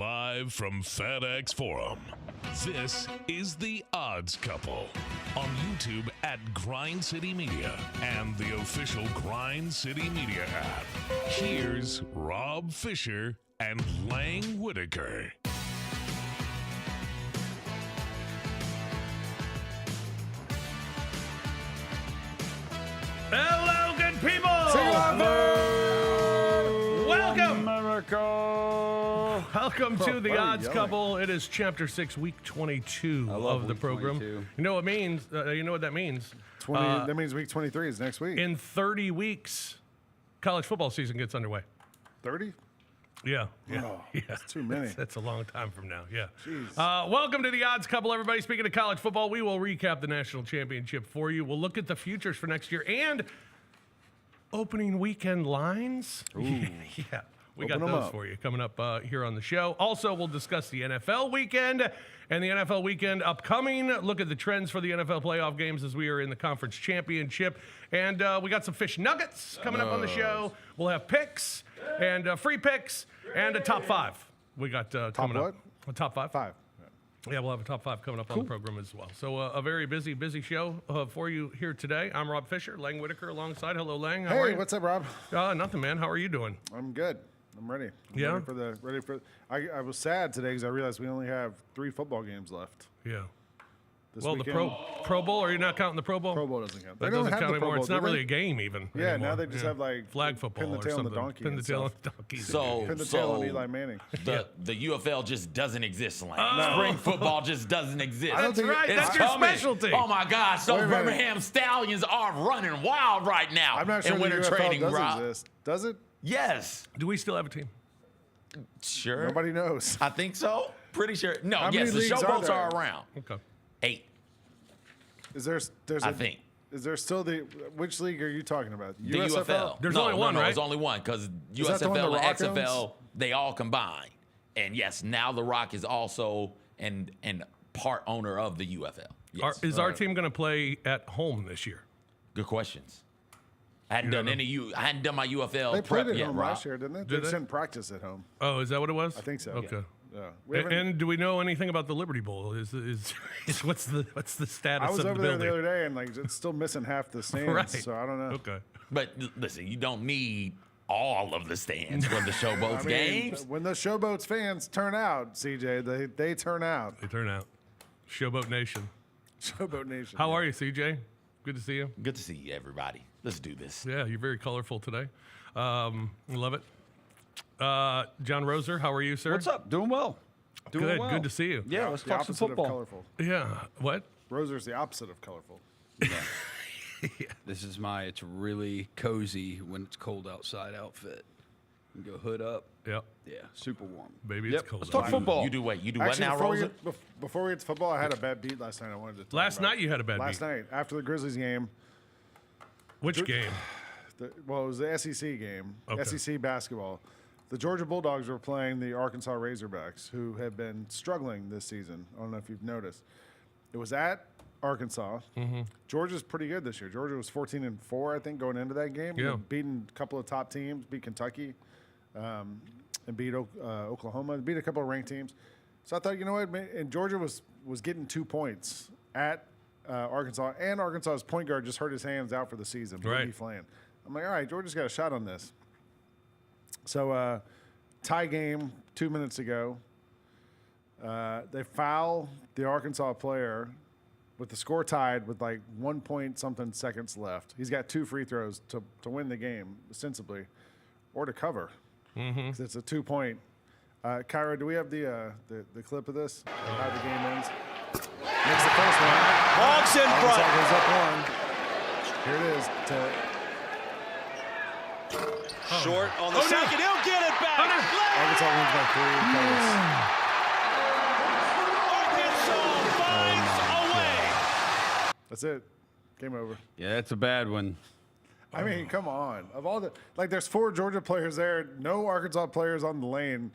Live from FedEx Forum, this is The Odds Couple on YouTube at Grind City Media and the official Grind City Media app. Here's Rob Fisher and Lang Whitaker. Hello, good people! Welcome! America! Welcome to The Odds Couple. It is Chapter 6, Week 22 of the program. 22. You know what it means? You know what that means? 20. That means week 23 is next week. In 30 weeks, college football season gets underway. 30? Yeah. Oh, that's too many. That's a long time from now, yeah. Jeez. Welcome to The Odds Couple, everybody. Speaking of college football, we will recap the national championship for you. We'll look at the futures for next year and opening weekend lines. Ooh. Yeah, we Open got them those up. for you coming up here on the show. Also, we'll discuss the NFL weekend and the NFL weekend upcoming. Look at the trends for the NFL playoff games as we are in the conference championship. And we got some fish nuggets coming up on the show. We'll have picks and free picks and a top five. We got coming what? up. A top five? Five. Yeah, we'll have a top five coming up on the program as well. So a very busy show for you here today. I'm Rob Fisher, Lang Whitaker alongside. Hello, Lang. How are Hey, you? what's up, Rob? Nothing, man. How are you doing? I'm good. I'm ready. Yeah? Ready for. I was sad today because I realized we only have 3 football games left. Yeah. This Well, weekend. the Pro Bowl, are you not counting the Pro Bowl? Pro Bowl doesn't count. That They don't doesn't have count the Pro anymore. Bowl, It's not do really they? a game even. Yeah, anymore. now they just have like flag football pin the or tail on something. the donkey. Pin the and tail on stuff. the donkey. So, Pin the tail on Eli Manning. the UFL just doesn't exist, Lang. Spring football just doesn't exist. I don't That's think right. it- That's It's your coming. specialty. Oh my gosh! So Wait a minute. Birmingham Stallions are running wild right now. I'm not sure in the winter UFL training, does Rob. exist. Does it? Yes, Do we still have a team? sure. Nobody knows. I think so. Pretty sure. No, How many yes, the leagues are showboats there? are around. Okay. 8, There's I think. Is there still the which league are you talking about? The UFL. There's no, only one, no, right? There's only one because that the one USFL The and Rock XFL they all combine. And yes, now The Rock is also and part owner of the UFL. Yes. Is our team going to play at home this year? Good questions. I hadn't done I hadn't done my UFL They prep played at yet, home Rob. last year, didn't they? Did They they? didn't practice at home. Oh, is that what it was? I think so. Okay. Yeah. We haven't- And do we know anything about the Liberty Bowl? Is what's the status I was of the over there building? the other day and like it's still missing half the stands, Right. so I don't know. Okay. But listen, you don't need all of the stands for the Showboats I mean, games. when the Showboats fans turn out, CJ, they turn out. They turn out. Showboat Nation. Showboat Nation. How are you, CJ? Good to see you. Good to see you, everybody. Let's do this. Yeah, you're very colorful today. Love it. John Roser, how are you, sir? What's up? Doing well. Doing Good. well. Good to see you. Yeah, let's The talk some opposite of football. colorful. Yeah. What? Roser's the opposite of colorful. This is my it's really cozy when it's cold outside outfit. You go hood up. Yep. Yeah, super warm. Baby, Yep, it's cold. let's talk out. football. You do what? You do Actually, what now, before Rosa? before we get to football, I had a bad beat last night. I wanted to talk Last about. night you had a bad Last beat. night after the Grizzlies game. Which game? It was the SEC game, Okay. SEC basketball. The Georgia Bulldogs were playing the Arkansas Razorbacks, who have been struggling this season. I don't know if you've noticed. It was at Arkansas. Georgia's pretty good this year. Georgia was 14-4, I think, going into that game. Yeah. Beating a couple of top teams, beat Kentucky, and beat Oklahoma, beat a couple of ranked teams. So I thought, you know what? And Georgia was getting 2 points at Arkansas, and Arkansas's point guard just hurt his hands out for the season. Right. Brady Flan. I'm like, all right, Georgia's got a shot on this. So tie game 2 minutes ago. They foul the Arkansas player with the score tied with like 1 point something seconds left. He's got 2 free throws to win the game, ostensibly, or to cover. 'Cause it's a 2 point. Kyra, do we have the clip of this? Of how the game ends? Makes the first one. Hawks in Arkansas front. goes up 1. Here it is. Short on the second. He'll get it back. Arkansas wins by 3. Arkansas finds a way. That's it. Game over. Yeah, that's a bad one. I mean, come on. Of all the there's 4 Georgia players there, no Arkansas players on the lane.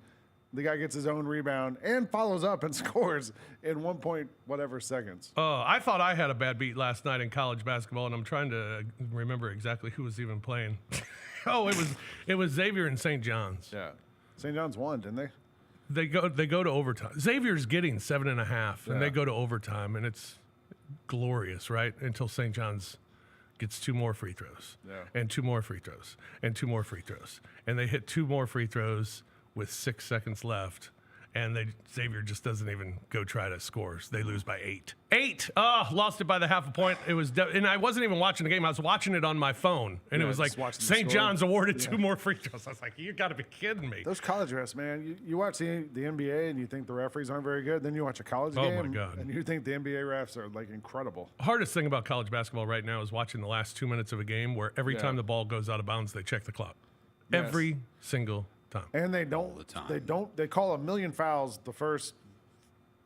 The guy gets his own rebound and follows up and scores in 1 point whatever seconds. I thought I had a bad beat last night in college basketball, and I'm trying to remember exactly who was even playing. It was Xavier and St. John's. Yeah. St. John's won, didn't they? They go to overtime. Xavier's getting 7.5, and they go to overtime, and it's glorious, right? Until St. John's gets 2 more free throws, and 2 more free throws, and 2 more free throws, and they hit 2 more free throws with 6 seconds left. And Xavier just doesn't even go try to score. They lose by 8. 8! Oh, lost it by the half a point. It was, and I wasn't even watching the game. I was watching it on my phone, and it was like St. John's awarded 2 more free throws. I was like, you got to be kidding me. Those college refs, man. You watch the NBA and you think the referees aren't very good. Then you watch a college game, my God. and you think the NBA refs are like incredible. Hardest thing about college basketball right now is watching the last 2 minutes of a game where every time the ball goes out of bounds, they check the clock. Yes. Every single time. And they call a million fouls the first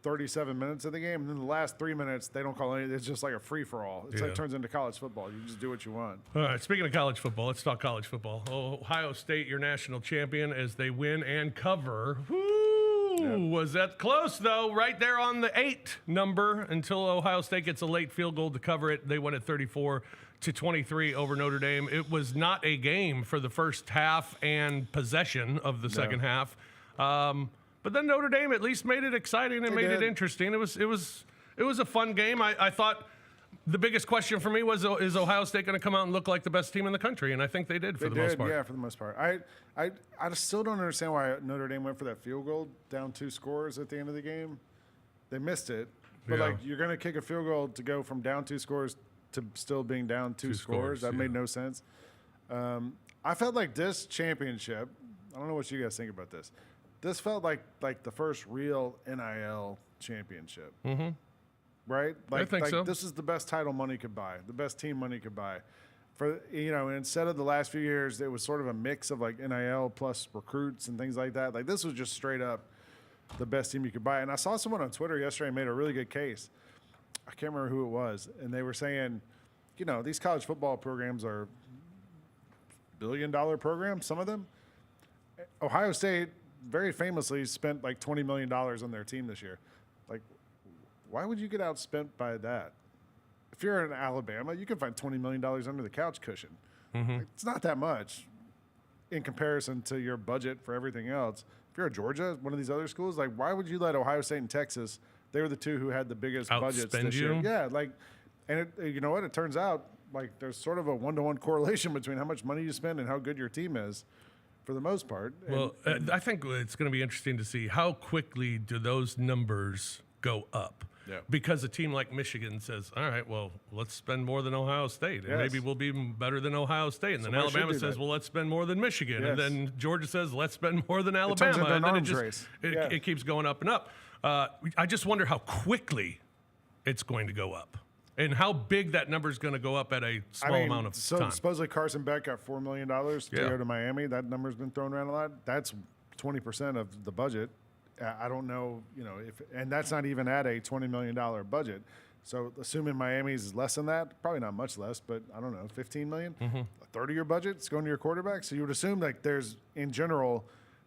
37 minutes of the game, and then the last 3 minutes they don't call any. It's just like a free for all. It's like turns into college football. You just do what you want. All right, speaking of college football, let's talk college football. Ohio State, your national champion, as they win and cover. Was that close though? Right there on the 8 number until Ohio State gets a late field goal to cover it. They win at 34-23 over Notre Dame. It was not a game for the first half and possession of the second half. But then Notre Dame at least made it exciting and made it interesting. It was a fun game. I thought the biggest question for me was, is Ohio State going to come out and look like the best team in the country? And I think they did for the most part. Yeah, for the most part. I still don't understand why Notre Dame went for that field goal down 2 scores at the end of the game. They missed it. But like, you're going to kick a field goal to go from down 2 scores to still being down 2 scores. That made no sense. I felt like this championship, I don't know what you guys think about this. This felt like the first real NIL championship. Mm-hmm. Right? I think so. This is the best title money could buy, the best team money could buy. For instead of the last few years, it was sort of a mix of like NIL plus recruits and things like that. Like this was just straight up the best team you could buy. And I saw someone on Twitter yesterday made a really good case. I can't remember who it was, and they were saying, these college football programs are billion-dollar programs. Some of them. Ohio State very famously spent like $20 million on their team this year. Like, why would you get outspent by that? If you're in Alabama, you can find $20 million under the couch cushion. Mm-hmm. It's not that much in comparison to your budget for everything else. If you're at Georgia, one of these other schools, like why would you let Ohio State and Texas, they were the 2 who had the biggest budgets this year. Yeah, and you know what? It turns out like there's sort of a 1-to-1 correlation between how much money you spend and how good your team is. For the most part. Well, I think it's going to be interesting to see how quickly do those numbers go up. Yeah. Because a team like Michigan says, all right, well, let's spend more than Ohio State, and maybe we'll be better than Ohio State. And then Alabama says, well, let's spend more than Michigan. And then Georgia says, let's spend more than Alabama. And then it keeps going up and up. I just wonder how quickly it's going to go up. And how big that number is going to go up at a small amount of time. Supposedly Carson Beck got $4 million to go to Miami. That number's been thrown around a lot. That's 20% of the budget. I don't know, and that's not even at a $20 million budget. So assuming Miami's is less than that, probably not much less, but I don't know, $15 million? Mm-hmm. A third of your budget's going to your quarterback. So you would assume like there's, in general,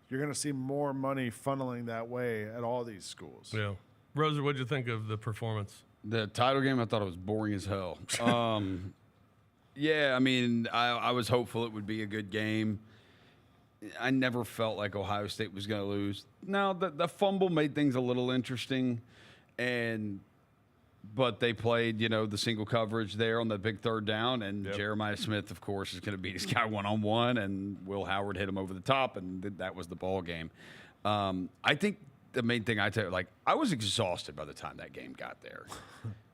you're going to see more money funneling that way at all these schools. Yeah. Rosa, what'd you think of the performance? The title game, I thought it was boring as hell. Yeah, I mean, I was hopeful it would be a good game. I never felt like Ohio State was going to lose. Now, the fumble made things a little interesting, but they played, the single coverage there on the big third down, and Jeremiah Smith, of course, is going to beat this guy one-on-one, and Will Howard hit him over the top, and that was the ball game. I think the main thing I was exhausted by the time that game got there.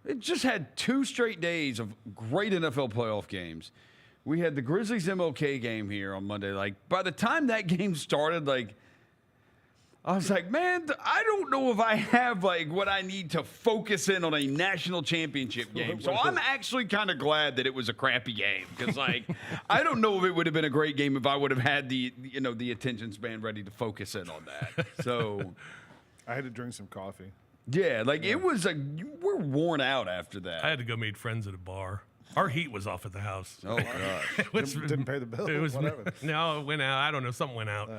It just had 2 straight days of great NFL playoff games. We had the Grizzlies MLK game here on Monday. Like, by the time that game started, like, I was like, man, I don't know if I have, like, what I need to focus in on a national championship game. So I'm actually kind of glad that it was a crappy game because, like, I don't know if it would have been a great game if I would have had the attention span ready to focus in on that. So I had to drink some coffee. Yeah, it was we're worn out after that. I had to go meet friends at a bar. Our heat was off at the house. Oh, gosh. Didn't pay the bill. It was, no, it went out. I don't know. Something went out.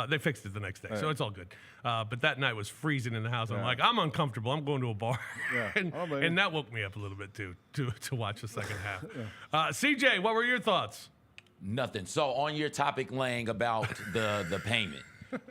They fixed it the next day, so it's all good. But that night was freezing in the house. I'm like, I'm uncomfortable. I'm going to a bar. Yeah. and that woke me up a little bit, too, to watch the second half. CJ, what were your thoughts? Nothing. So on your topic, Lang, about the payment.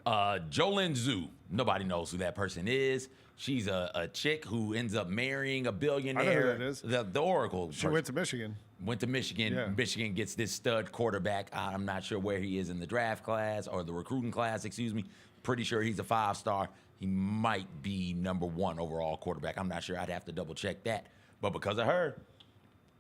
Jolyn Zhu, nobody knows who that person is. She's a chick who ends up marrying a billionaire. I know who that is. The Oracle. She went to Michigan. Went to Michigan. Yeah. Michigan gets this stud quarterback. I'm not sure where he is in the draft class or the recruiting class, excuse me. Pretty sure he's a 5-star. He might be number 1 overall quarterback. I'm not sure. I'd have to double check that. But because of her,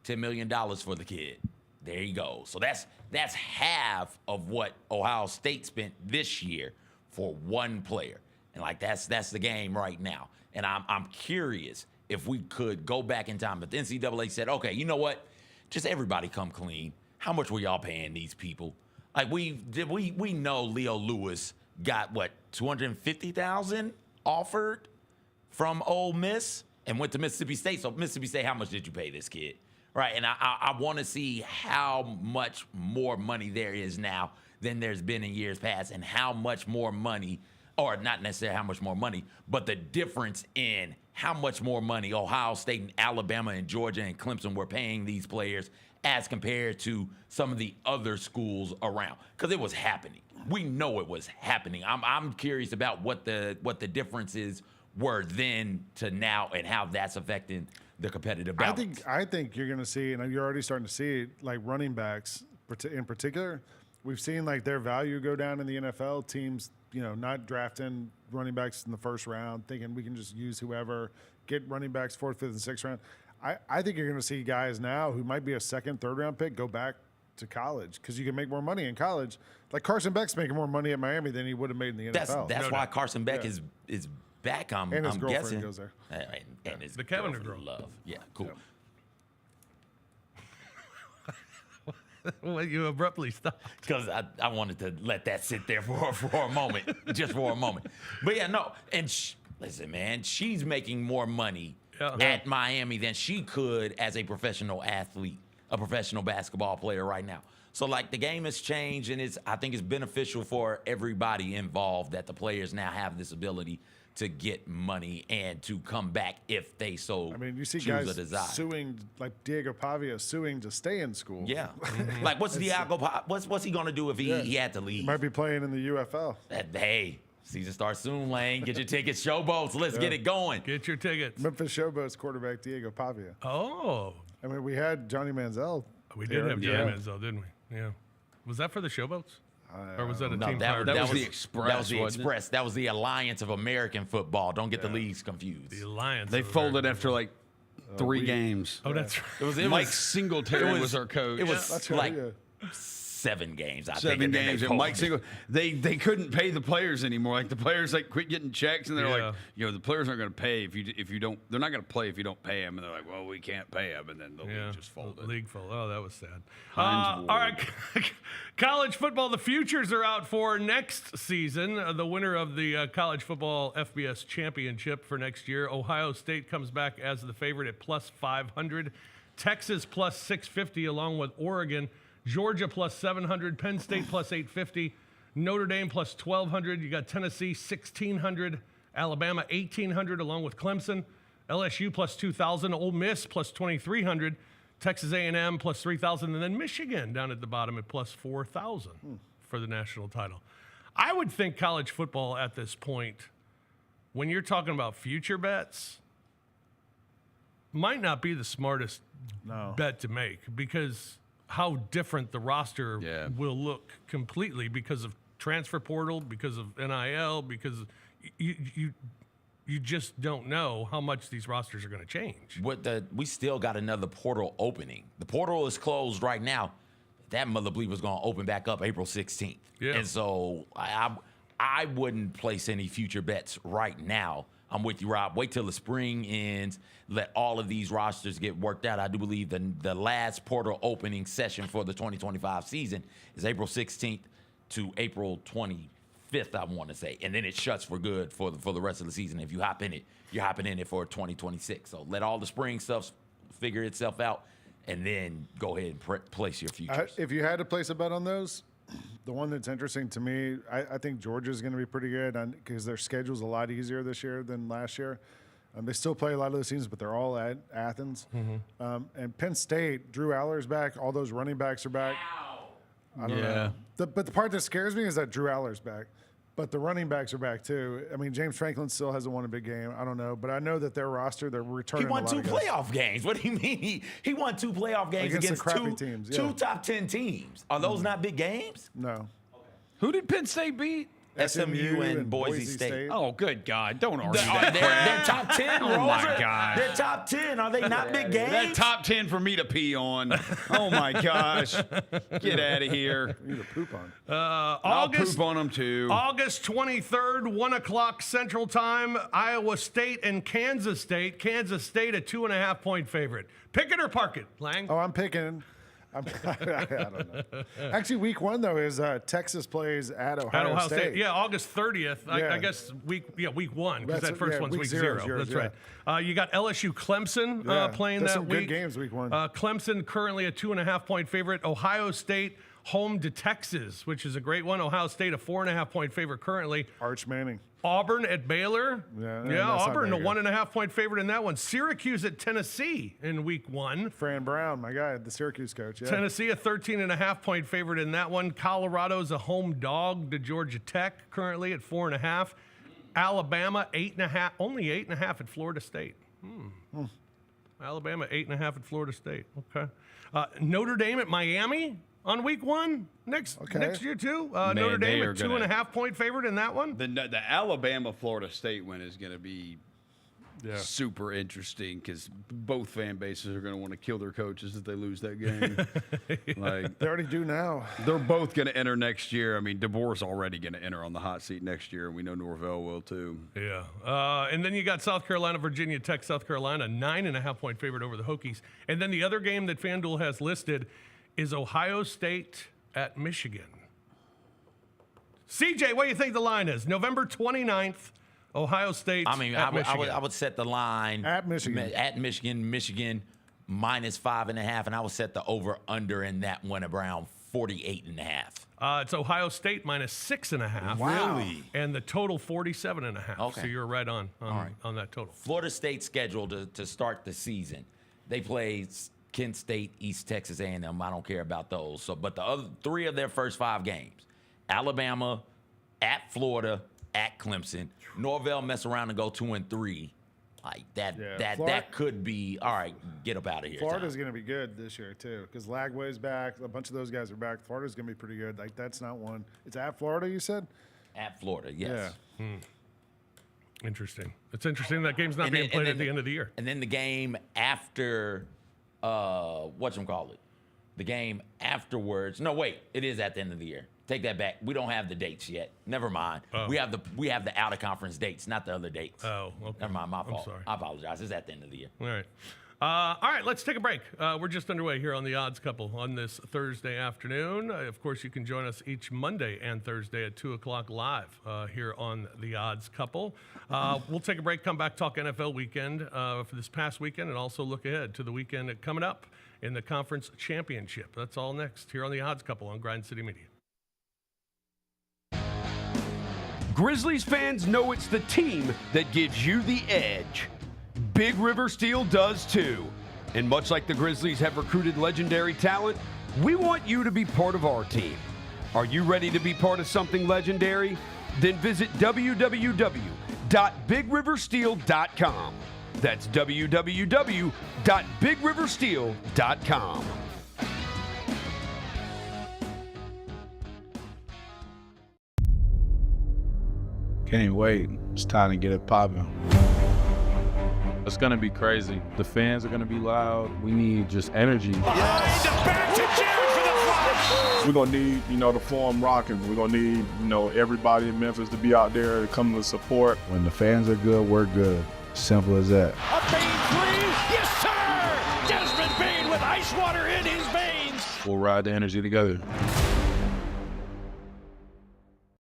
$10 million for the kid. There you go. So that's half of what Ohio State spent this year for one player. And like that's the game right now. And I'm curious if we could go back in time. But the NCAA said, okay, you know what? Just everybody come clean. How much were y'all paying these people? Like we know Leo Lewis got what, $250,000 offered from Ole Miss and went to Mississippi State. So Mississippi State, how much did you pay this kid? Right, and I want to see how much more money there is now than there's been in years past, and how much more money, or not necessarily how much more money, but the difference in how much more money Ohio State and Alabama and Georgia and Clemson were paying these players as compared to some of the other schools around, because it was happening. We know it was happening. I'm curious about what the differences were then to now and how that's affecting the competitive balance. I think you're going to see, and you're already starting to see it, like running backs in particular. We've seen like their value go down in the NFL. Teams, not drafting running backs in the first round, thinking we can just use whoever, get running backs 4th, 5th, and 6th round. I think you're going to see guys now who might be a 2nd, 3rd round pick go back to college because you can make more money in college. Like Carson Beck's making more money at Miami than he would have made in the NFL. That's why Carson Beck is back. I'm and his girlfriend guessing. Goes there. And his the Kevin girl. Love. Yeah, cool. Yeah. Well, you abruptly stopped. Because I wanted to let that sit there for a moment, just for a moment. But yeah, no. And listen, man, she's making more money at Miami than she could as a professional athlete, a professional basketball player right now. So, like, the game has changed, and I think it's beneficial for everybody involved that the players now have this ability to get money and to come back if they so you see choose guys or desire. suing, like Diego Pavia suing to stay in school. Yeah. Like, what's he going to do if he had to leave? He might be playing in the UFL. Hey, season starts soon, Lane. Get your tickets, Showboats. Let's get it going. Get your tickets. Memphis Showboats quarterback Diego Pavia. Oh. We had Johnny Manziel. We did have Johnny Manziel, didn't we? Yeah. Was that for the Showboats? Or was that a team? That was the Express. That was the Express. That was the Alliance of American Football. Don't get the leagues confused. The Alliance. They folded after like 3 games. Oh, that's right. It Mike Singletary was our coach. It was That's like right, 7 games. I think. 7 and then games, they and Mike folded. Singletary. They couldn't pay the players anymore. Like the players quit getting checks, and they're like, the players aren't going to pay if you don't. They're not going to play if you don't pay them. And they're like, well, we can't pay them, and then the league just folded. League fold. Oh, that was sad. Heinz All right, college football. The futures are out for next season. The winner of the college football FBS championship for next year, Ohio State, comes back as the favorite at plus 500. Texas plus 650, along with Oregon. Georgia plus 700, Penn State plus 850, Notre Dame plus 1,200. You got Tennessee 1,600, Alabama 1,800, along with Clemson. LSU plus 2,000, Ole Miss plus 2,300, Texas A&M plus 3,000, and then Michigan down at the bottom at plus 4,000 for the national title. I would think college football at this point, when you're talking about future bets, might not be the smartest bet to make, because how different the roster will look completely because of transfer portal, because of NIL, because you just don't know how much these rosters are going to change. We still got another portal opening. The portal is closed right now. That mother bleep was going to open back up April 16th. Yeah. And so I wouldn't place any future bets right now. I'm with you, Rob. Wait till the spring ends. Let all of these rosters get worked out. I do believe the last portal opening session for the 2025 season is April 16th to April 25th, I want to say. And then it shuts for good for the rest of the season. If you hop in it, you're hopping in it for 2026. So let all the spring stuff figure itself out, and then go ahead and place your futures. If you had to place a bet on those, the one that's interesting to me, I think Georgia's going to be pretty good because their schedule's a lot easier this year than last year. They still play a lot of those teams, but they're all at Athens. Mm-hmm. And Penn State, Drew Aller's back. All those running backs are back. I don't know. But the part that scares me is that Drew Aller's back. But the running backs are back too. I mean, James Franklin still hasn't won a big game. I don't know, but I know that their roster, they're returning. He won a lot 2 of guys. playoff games. What do you mean? He won 2 playoff games Against the against crappy two teams, yeah. 2 top 10 teams. Are those not big games? No. Who did Penn State beat? SMU and Boise State. Oh, good God. Don't argue They're that crap. top 10, Oh, my Rosa. gosh. They're top 10. Are they not big games? That top 10 for me to pee on. Oh, my gosh. Get out of here. You need to poop on. I'll poop on them, too. August 23rd, 1 o'clock Central Time, Iowa State and Kansas State. Kansas State, a 2.5-point favorite. Pick it or park it, Lang? Oh, I'm picking. I don't know. Actually, week 1 though is Texas plays at Ohio State. Yeah, August 30th. Yeah. I guess week 1 because that first one's week week 0 0. yours, That's right. You got LSU Clemson playing There's that some week. good games week 1. Clemson currently a 2.5-point favorite. Ohio State home to Texas, which is a great one. Ohio State a 4.5-point favorite currently. Arch Manning. Auburn at Baylor. Yeah, Auburn, a not very good. 1.5-point favorite in that one. Syracuse at Tennessee in week 1. Fran Brown, my guy, the Syracuse coach. Yeah. Tennessee, a 13.5-point favorite in that one. Colorado's a home dog to Georgia Tech currently at 4.5. Alabama, 8.5, only 8.5 at Florida State. Alabama, 8.5 at Florida State. Okay. Notre Dame at Miami on week 1 next year too. Notre Dame, a 2.5-point favorite in that one. The Alabama-Florida State win is going to be super interesting because both fan bases are going to want to kill their coaches if they lose that game. They already do now. They're both going to enter next year. I mean, DeBoer's already going to enter on the hot seat next year, and we know Norvell will too. Yeah. And then you got South Carolina, Virginia Tech, South Carolina, 9.5-point favorite over the Hokies. And then the other game that FanDuel has listed is Ohio State at Michigan. CJ, what do you think the line is? November 29th, Ohio State at Michigan. I would set the line At Michigan. Michigan minus 5.5, and I would set the over/under in that one around 48.5. It's Ohio State minus 6.5. Wow. Really? And the total 47.5. Okay. So you're right on that total. Florida State scheduled to start the season. They play Kent State, East Texas A&M. I don't care about those. So, but the other 3 of their first 5 games: Alabama, at Florida, at Clemson. Norvell mess around and go 2-3. Like that. Yeah, That could be all right. Get up out of here. Florida's Tom. going to be good this year too because Lagway's back. A bunch of those guys are back. Florida's going to be pretty good. Like that's not one. It's at Florida, you said? At Florida, yes. Yeah. Interesting. It's interesting that game's not being played at the end of the year. And then the game after, whatchamacallit? The game afterwards. No, wait. It is at the end of the year. Take that back. We don't have the dates yet. Never mind. Oh. We have the out of conference dates, not the other dates. Oh, okay. Never mind. My fault. sorry. I apologize. It's at the end of the year. All right. All right, let's take a break. We're just underway here on The Odds Couple on this Thursday afternoon. Of course, you can join us each Monday and Thursday at 2 o'clock live here on The Odds Couple. We'll take a break, come back, talk NFL weekend for this past weekend, and also look ahead to the weekend coming up in the conference championship. That's all next here on The Odds Couple on Grind City Media. Grizzlies fans know it's the team that gives you the edge. Big River Steel does too. And much like the Grizzlies have recruited legendary talent, we want you to be part of our team. Are you ready to be part of something legendary? Then visit www.bigriversteel.com. That's www.bigriversteel.com. Can't wait. It's time to get it popping. It's going to be crazy. The fans are going to be loud. We need just energy. Back to Jared for the flash. We're going to need, the Forum rocking. We're going to need, everybody in Memphis to be out there to come to support. When the fans are good, we're good. Simple as that. A Bain 3. Yes, sir. Desmond Bain with ice water in his veins. We'll ride the energy together.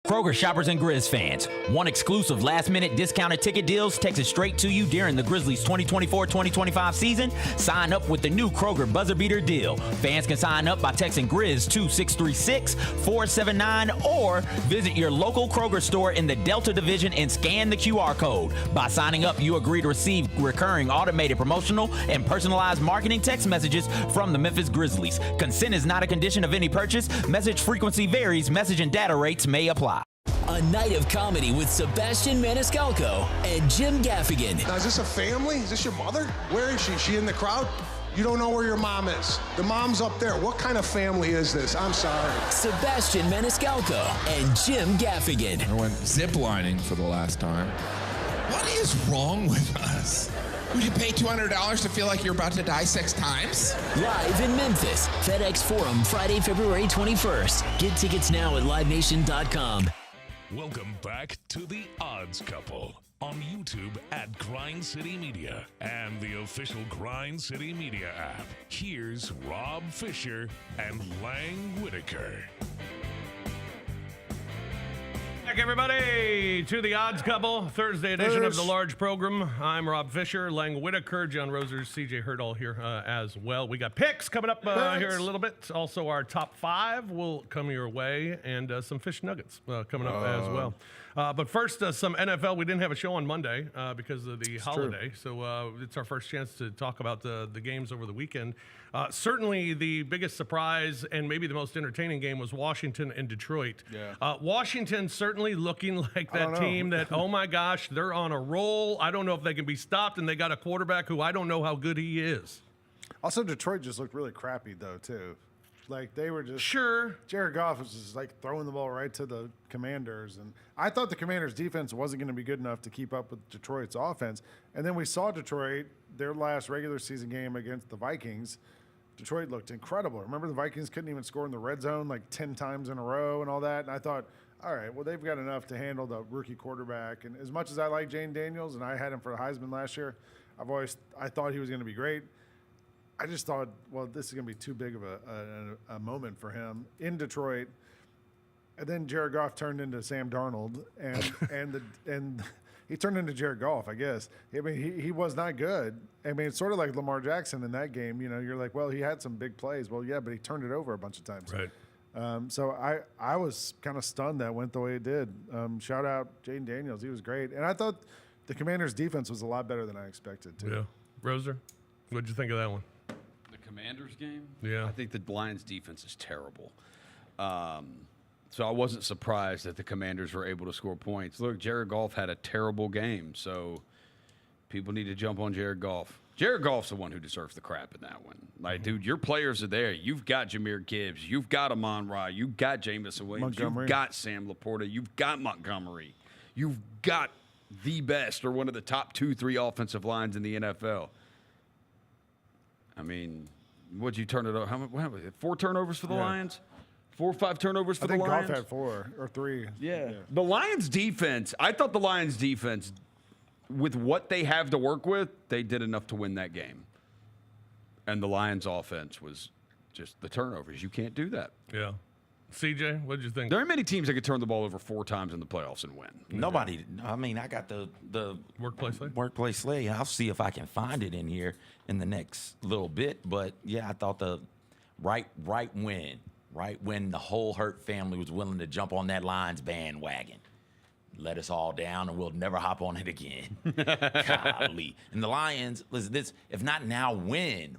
Kroger shoppers and Grizz fans, want exclusive last-minute discounted ticket deals texted straight to you during the Grizzlies 2024-2025 season? Sign up with the new Kroger Buzzer Beater deal. Fans can sign up by texting Grizz to 636-479 or visit your local Kroger store in the Delta Division and scan the QR code. By signing up, you agree to receive recurring automated promotional and personalized marketing text messages from the Memphis Grizzlies. Consent is not a condition of any purchase. Message frequency varies. Message and data rates may apply. A A night of comedy with Sebastian Maniscalco and Jim Gaffigan. Now, is this a family? Is this your mother? Where is she? Is she in the crowd? You don't know where your mom is. The mom's up there. What kind of family is this? I'm sorry. Sebastian Maniscalco and Jim Gaffigan. I went ziplining for the last time. What is wrong with us? Would you pay $200 to feel like you're about to die 6 times? Live in Memphis, FedEx Forum, Friday, February 21st. Get tickets now at livenation.com. Welcome back to The Odds Couple on YouTube at Grind City Media and the official Grind City Media app. Here's Rob Fisher and Lang Whitaker. Back, everybody, to the Odds Couple, Thursday edition of the large program. I'm Rob Fisher, Lang Whitaker, John Rosers, CJ Hurdall here as well. We got picks coming up here in a little bit. Also, our top 5 will come your way, and some fish nuggets coming up as well. But first, some NFL. We didn't have a show on Monday because of the holiday, so it's our first chance to talk about the games over the weekend. Certainly, the biggest surprise and maybe the most entertaining game was Washington and Detroit. Yeah. Washington certainly looking like that team that, oh my gosh, they're on a roll. I don't know if they can be stopped, and they got a quarterback who I don't know how good he is. Also, Detroit just looked really crappy, though, too. Like, they were just... Sure. Jared Goff was just, like, throwing the ball right to the Commanders. And I thought the Commanders' defense wasn't going to be good enough to keep up with Detroit's offense. And then we saw Detroit, their last regular season game against the Vikings. Detroit looked incredible. Remember, the Vikings couldn't even score in the red zone like 10 times in a row and all that. And I thought, all right, well, they've got enough to handle the rookie quarterback. And as much as I like Jane Daniels, and I had him for Heisman last year, I thought he was going to be great. I just thought, well, this is going to be too big of a moment for him in Detroit. And then Jared Goff turned into Sam Darnold, and he turned into Jared Goff, I guess. I mean, he was not good. I mean, it's sort of like Lamar Jackson in that game. You know, you're like, well, he had some big plays. Well, yeah, but he turned it over a bunch of times. Right. So I was kind of stunned that went the way it did. Shout out Jaden Daniels. He was great. And I thought the Commanders' defense was a lot better than I expected, too. Yeah. Roser, what'd you think of that one? Commanders game? Yeah. I think the Lions defense is terrible. So I wasn't surprised that the Commanders were able to score points. Look, Jared Goff had a terrible game, so people need to jump on Jared Goff. Jared Goff's the one who deserves the crap in that one. Like, dude, your players are there. You've got Jahmyr Gibbs. You've got Amon-Ra. You've got Jamison Williams. You've got Sam Laporta. You've got Montgomery. You've got the best or one of the top 2-3 offensive lines in the NFL. I mean, what'd you turn it over? How 4 turnovers for the Lions? 4 or 5 turnovers for the Lions? I think Goff had 4 or 3. Yeah. The Lions defense, I thought the Lions defense, with what they have to work with, they did enough to win that game. And the Lions offense was just the turnovers. You can't do that. Yeah. CJ, what did you think? There aren't many teams that could turn the ball over 4 times in the playoffs and win. Nobody. I mean, I got the workplace slate. I'll see if I can find it in here in the next little bit. But yeah, I thought the right when the whole Hurt family was willing to jump on that Lions bandwagon, let us all down, and we'll never hop on it again. Golly. And the Lions, listen, this, if not now, win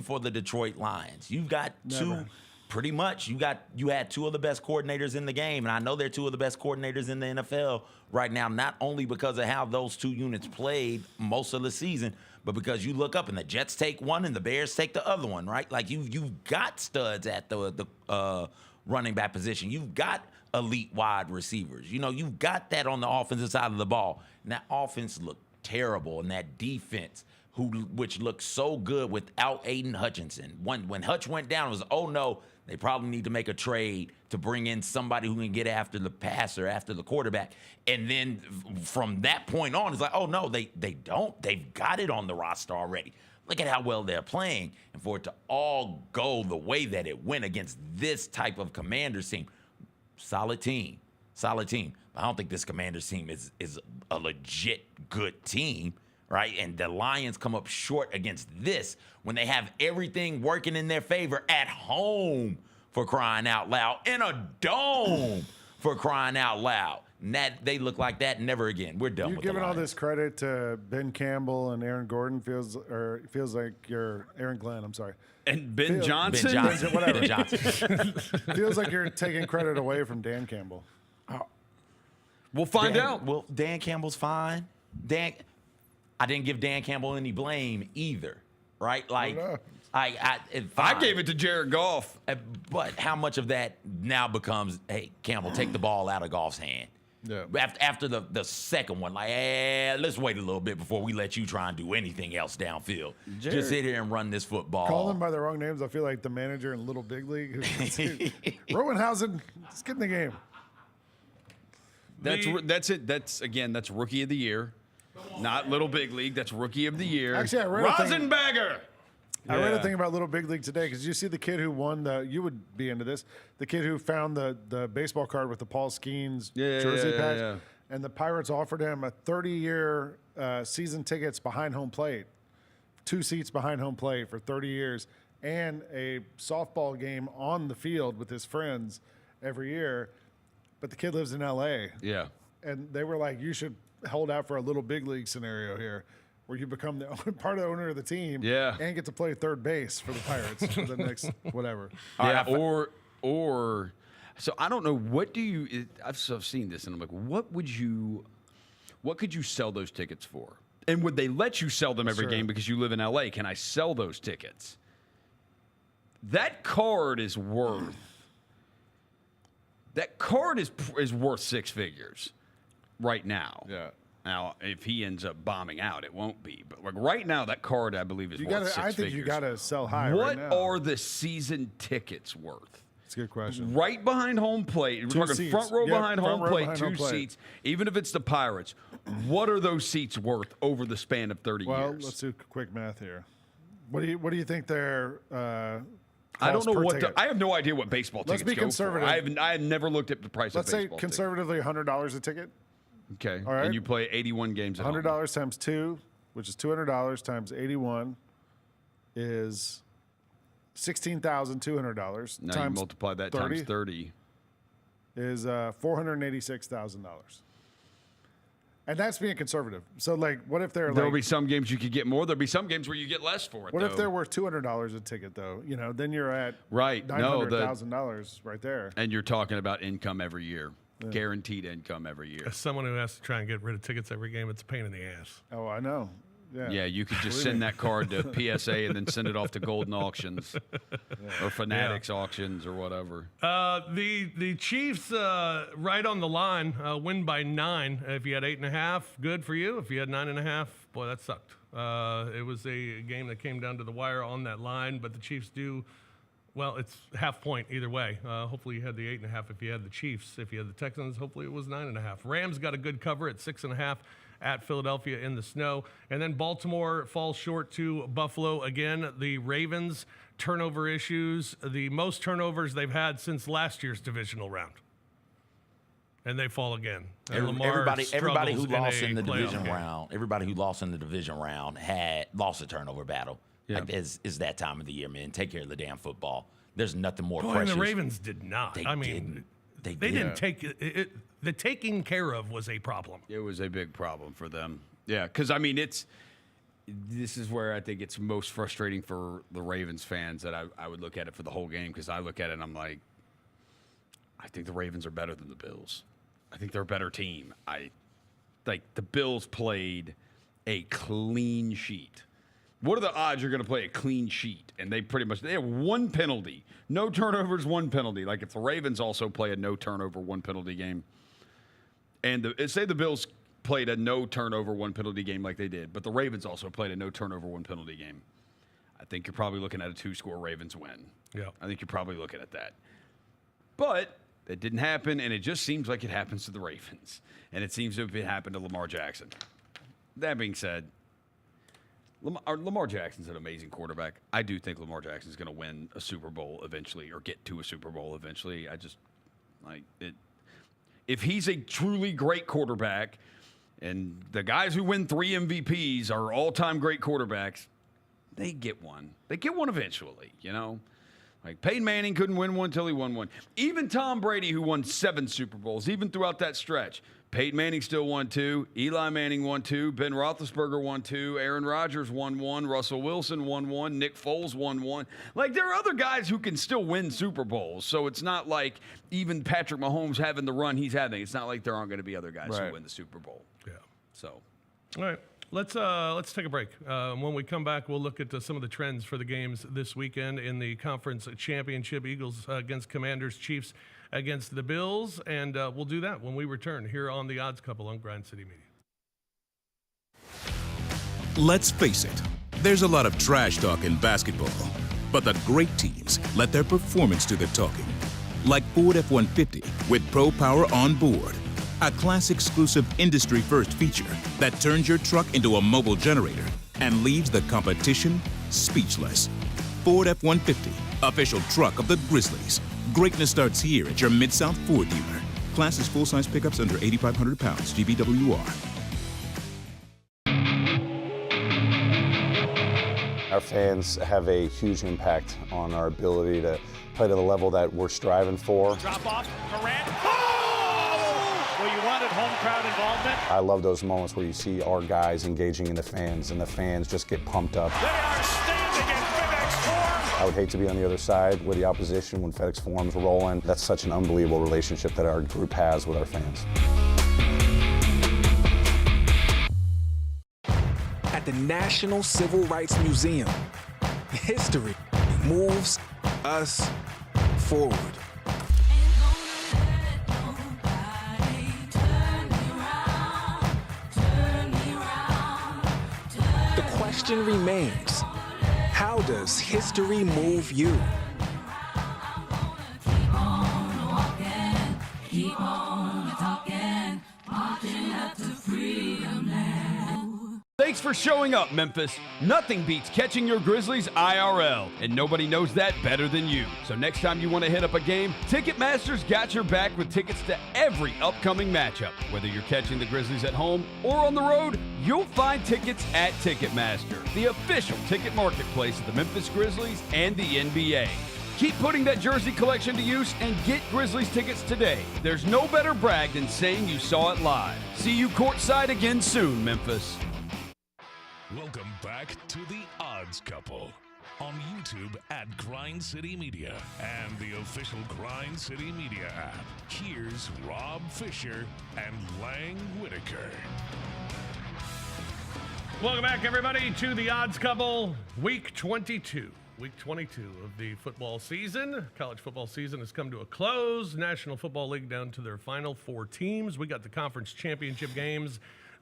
for the Detroit Lions. You've got two. Pretty much, you had 2 of the best coordinators in the game, and I know they're 2 of the best coordinators in the NFL right now, not only because of how those 2 units played most of the season, but because you look up and the Jets take one and the Bears take the other one, right? Like you've got studs at the running back position. You've got elite wide receivers. You know, you've got that on the offensive side of the ball. And that offense looked terrible, and that defense, which looked so good without Aiden Hutchinson. When Hutch went down, it was, oh no, they probably need to make a trade to bring in somebody who can get after the passer, after the quarterback. And then from that point on, it's like, oh no, they don't. They've got it on the roster already. Look at how well they're playing. And for it to all go the way that it went against this type of Commanders team, solid team. But I don't think this Commanders team is a legit good team. Right? And the Lions come up short against this when they have everything working in their favor at home, for crying out loud, in a dome, for crying out loud. And that they look like that never again. We're done with the Lions. You're giving all this credit to Ben Campbell and Aaron Gordon. Feels like you're Aaron Glenn. I'm sorry. And Ben Johnson. Whatever. Ben Johnson. Feels like you're taking credit away from Dan Campbell. We'll find out. Well, Dan Campbell's fine. I didn't give Dan Campbell any blame either, right? Like, I gave it to Jared Goff. But how much of that now becomes, hey, Campbell, take the ball out of Goff's hand? Yeah. After the second one, like, let's wait a little bit before we let you try and do anything else downfield. Just sit here and run this football. Call them by the wrong names. I feel like the manager in Little Big League. Rowenhausen, let's get in the game. That's it. That's Rookie of the Year. Not Little Big League. That's Rookie of the Year. Actually, I read Rosenbagger. I read a thing about Little Big League today because you see the kid who won you would be into this, the kid who found the baseball card with the Paul Skeens jersey patch. Yeah. And the Pirates offered him a 30-year season tickets behind home plate, 2 seats behind home plate for 30 years, and a softball game on the field with his friends every year. But the kid lives in L.A. Yeah. And they were like, you should hold out for a Little Big League scenario here, where you become the part of the owner of the team, and get to play third base for the Pirates for the next whatever. Yeah, or so I don't know. What do you? I've seen this, and I'm like, what could you sell those tickets for? And would they let you sell them every game because you live in LA? Can I sell those tickets? That card is worth. That card is worth 6 figures right now. Yeah. Now, if he ends up bombing out, it won't be. But like right now, that card I believe is worth 6 figures. I think you got to sell high. What right now. are the season tickets worth? That's a good question. Right behind home plate. We're talking seats. front row behind front home row plate, behind 2 home plate. seats. Even if it's the Pirates, what are those seats worth over the span of 30 years? Well, let's do quick math here. What do you think their I don't know what ticket? I have no idea what baseball tickets Let's be go conservative. for. I have never looked at the price Let's of baseball say conservatively $100 a ticket. Okay. All right. And you play 81 games at home. $100 times 2, which is $200 times 81, is $16,200. Now times you multiply that times 30. Is $486,000. And that's being conservative. So, like, what if There'll be some games you could get more. There'll be some games where you get less for it. What if they're worth $200 a ticket, though? You know, then you're at $900,000 right there. And you're talking about income every year. Yeah. Guaranteed income every year. As someone who has to try and get rid of tickets every game, it's a pain in the ass. Oh, I know. Yeah, you could just send that card to PSA and then send it off to Golden Auctions or Fanatics Auctions or whatever. The Chiefs right on the line, win by 9. If you had 8.5, good for you. If you had 9.5, boy, that sucked. It was a game that came down to the wire on that line, but the Chiefs do. Well, it's half point either way. Hopefully you had the 8.5 if you had the Chiefs. If you had the Texans, hopefully it was 9.5. Rams got a good cover at 6.5 at Philadelphia in the snow. And then Baltimore falls short to Buffalo again. The Ravens, turnover issues, the most turnovers they've had since last year's divisional round. And they fall again. And Everybody who lost in the division round, everybody who lost in the division round had lost a turnover battle. Yeah. Like it's that time of the year, man. Take care of the damn football. There's nothing more precious. And the Ravens did not. They didn't take it. The taking care of was a problem. It was a big problem for them. Yeah, because, I mean, this is where I think it's most frustrating for the Ravens fans that I would look at it for the whole game, because I look at it and I'm like, I think the Ravens are better than the Bills. I think they're a better team. The Bills played a clean sheet. What are the odds you're going to play a clean sheet? And they have 1 penalty. No turnovers, 1 penalty. Like if the Ravens also play a no turnover, 1 penalty game. And say the Bills played a no turnover, 1 penalty game like they did, but the Ravens also played a no turnover, 1 penalty game. I think you're probably looking at a 2-score Ravens win. Yeah. I think you're probably looking at that. But it didn't happen, and it just seems like it happens to the Ravens. And it seems to have happened to Lamar Jackson. That being said, Lamar Jackson's an amazing quarterback. I do think Lamar Jackson's going to win a Super Bowl eventually, or get to a Super Bowl eventually. I just like it. If he's a truly great quarterback, and the guys who win 3 MVPs are all-time great quarterbacks, they get one. They get one eventually, you know. Like, Peyton Manning couldn't win one until he won one. Even Tom Brady, who won 7 Super Bowls, even throughout that stretch, Peyton Manning still won 2. Eli Manning won 2. Ben Roethlisberger won 2. Aaron Rodgers won 1. Russell Wilson won 1. Nick Foles won 1. Like, there are other guys who can still win Super Bowls. So it's not like even Patrick Mahomes having the run he's having. It's not like there aren't going to be other guys who win the Super Bowl. Yeah. So. All right. Let's take a break. When we come back, we'll look at some of the trends for the games this weekend in the conference championship. Eagles against Commanders, Chiefs against the Bills, and we'll do that when we return here on The Odds Couple on Grind City Media. Let's face it, there's a lot of trash talk in basketball, but the great teams let their performance do the talking. Like Ford F-150 with Pro Power on board. A class-exclusive industry-first feature that turns your truck into a mobile generator and leaves the competition speechless. Ford F-150, official truck of the Grizzlies. Greatness starts here at your Mid-South Ford dealer. Class is full-size pickups under 8,500 pounds, GVWR. Our fans have a huge impact on our ability to play to the level that we're striving for. Drop off, Durant. Well, you wanted home crowd involvement. I love those moments where you see our guys engaging in the fans and the fans just get pumped up. They are standing in FedEx Forum. I would hate to be on the other side with the opposition when FedEx Forum's rolling. That's such an unbelievable relationship that our group has with our fans. At the National Civil Rights Museum, history moves us forward. The question remains, how does history move you? Keep on walking, keep on talking, marching up to freedom land. Thanks for showing up, Memphis. Nothing beats catching your Grizzlies IRL, and nobody knows that better than you. So next time you want to hit up a game, Ticketmaster's got your back with tickets to every upcoming matchup. Whether you're catching the Grizzlies at home or on the road, you'll find tickets at Ticketmaster, the official ticket marketplace of the Memphis Grizzlies and the NBA. Keep putting that jersey collection to use and get Grizzlies tickets today. There's no better brag than saying you saw it live. See you courtside again soon, Memphis. Welcome back to The Odds Couple on YouTube at Grind City Media and the official Grind City Media app. Here's Rob Fisher and Lang Whitaker. Welcome back, everybody, to The Odds Couple, Week 22. Week 22 of the football season. College football season has come to a close. National Football League down to their final 4 teams. We got the conference championship games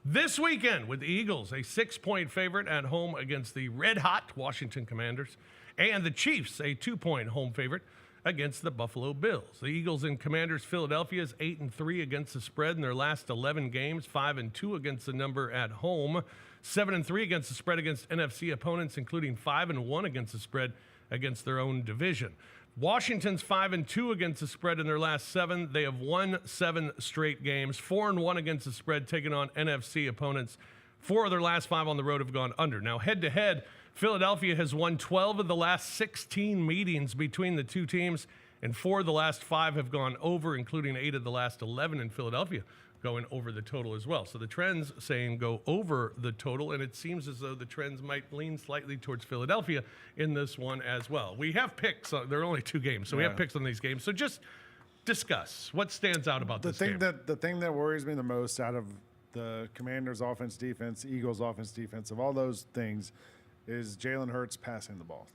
this weekend with the Eagles, a 6-point favorite at home against the red-hot Washington Commanders, and the Chiefs, a 2-point home favorite against the Buffalo Bills. The Eagles and Commanders, Philadelphia is 8-3 against the spread in their last 11 games, 5-2 against the number at home, 7-3 against the spread against NFC opponents, including 5-1 against the spread against their own division. Washington's 5-2 against the spread in their last 7. They have won 7 straight games, 4-1 against the spread, taking on NFC opponents. 4 of their last 5 on the road have gone under. Now, head-to-head, Philadelphia has won 12 of the last 16 meetings between the two teams, and 4 of the last 5 have gone over, including 8 of the last 11 in Philadelphia going over the total as well. So the trends saying go over the total, and it seems as though the trends might lean slightly towards Philadelphia in this one as well. We have picks. There are only 2 games, so we have picks on these games. So just discuss what stands out about this game. The thing that worries me the most out of the Commanders' offense, defense, Eagles' offense, defense, of all those things, is Jalen Hurts passing the ball.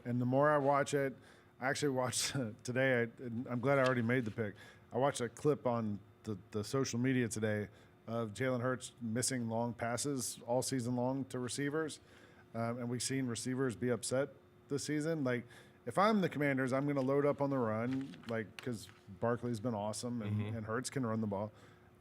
And the more I watch it, I actually watched today, I'm glad I already made the pick. I watched a clip on the social media today of Jalen Hurts missing long passes all season long to receivers. And we've seen receivers be upset this season. Like, if I'm the Commanders, I'm going to load up on the run, like, because Barkley's been awesome and Hurts can run the ball,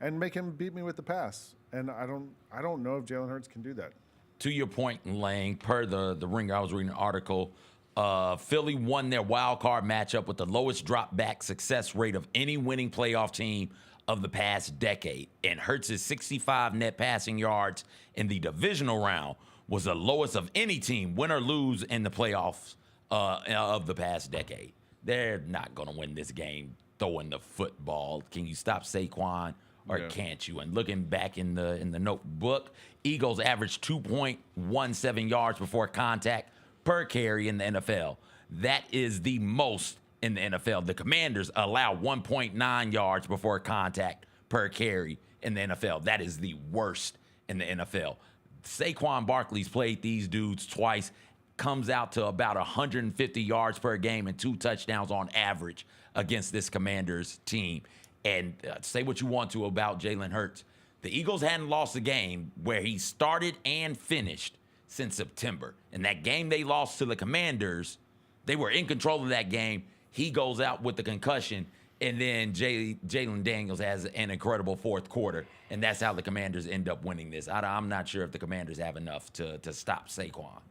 and make him beat me with the pass. And I don't know if Jalen Hurts can do that. To your point, Lang, per the Ringer, I was reading an article. Philly won their wild card matchup with the lowest drop back success rate of any winning playoff team of the past decade. And Hurts' 65 net passing yards in the divisional round was the lowest of any team, win or lose in the playoffs, of the past decade. They're not going to win this game throwing the football. Can you stop Saquon or can't you? And looking back in the notebook, Eagles averaged 2.17 yards before contact per carry in the NFL. That is the most in the NFL. The Commanders allow 1.9 yards before contact per carry in the NFL. That is the worst in the NFL. Saquon Barkley's played these dudes twice, comes out to about 150 yards per game and 2 touchdowns on average against this Commanders team. And say what you want to about Jalen Hurts. The Eagles hadn't lost a game where he started and finished since September. And that game they lost to the Commanders, they were in control of that game. He goes out with the concussion, and then Jalen Daniels has an incredible fourth quarter, and that's how the Commanders end up winning this. I'm not sure if the Commanders have enough to stop Saquon.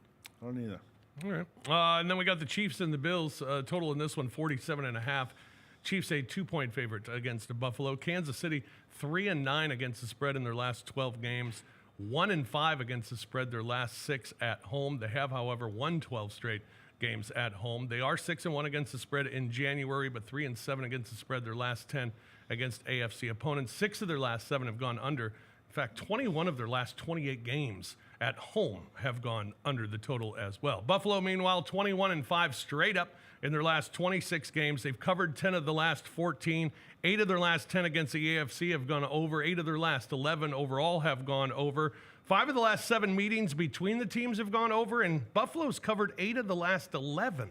I don't either. All right. And then we got the Chiefs and the Bills. Total in this one, 47.5. Chiefs a 2-point favorite against Buffalo. Kansas City 3-9 against the spread in their last 12 games. 1-5 against the spread their last 6 at home. They have, however, won 12 straight games at home. They are 6-1 against the spread in January, but 3-7 against the spread their last 10 against AFC opponents. 6 of their last 7 have gone under. In fact, 21 of their last 28 games at home have gone under the total as well. Buffalo, meanwhile, 21-5 straight up in their last 26 games. They've covered 10 of the last 14. 8 of their last 10 against the AFC have gone over. 8 of their last 11 overall have gone over. 5 of the last 7 meetings between the teams have gone over, and Buffalo's covered 8 of the last 11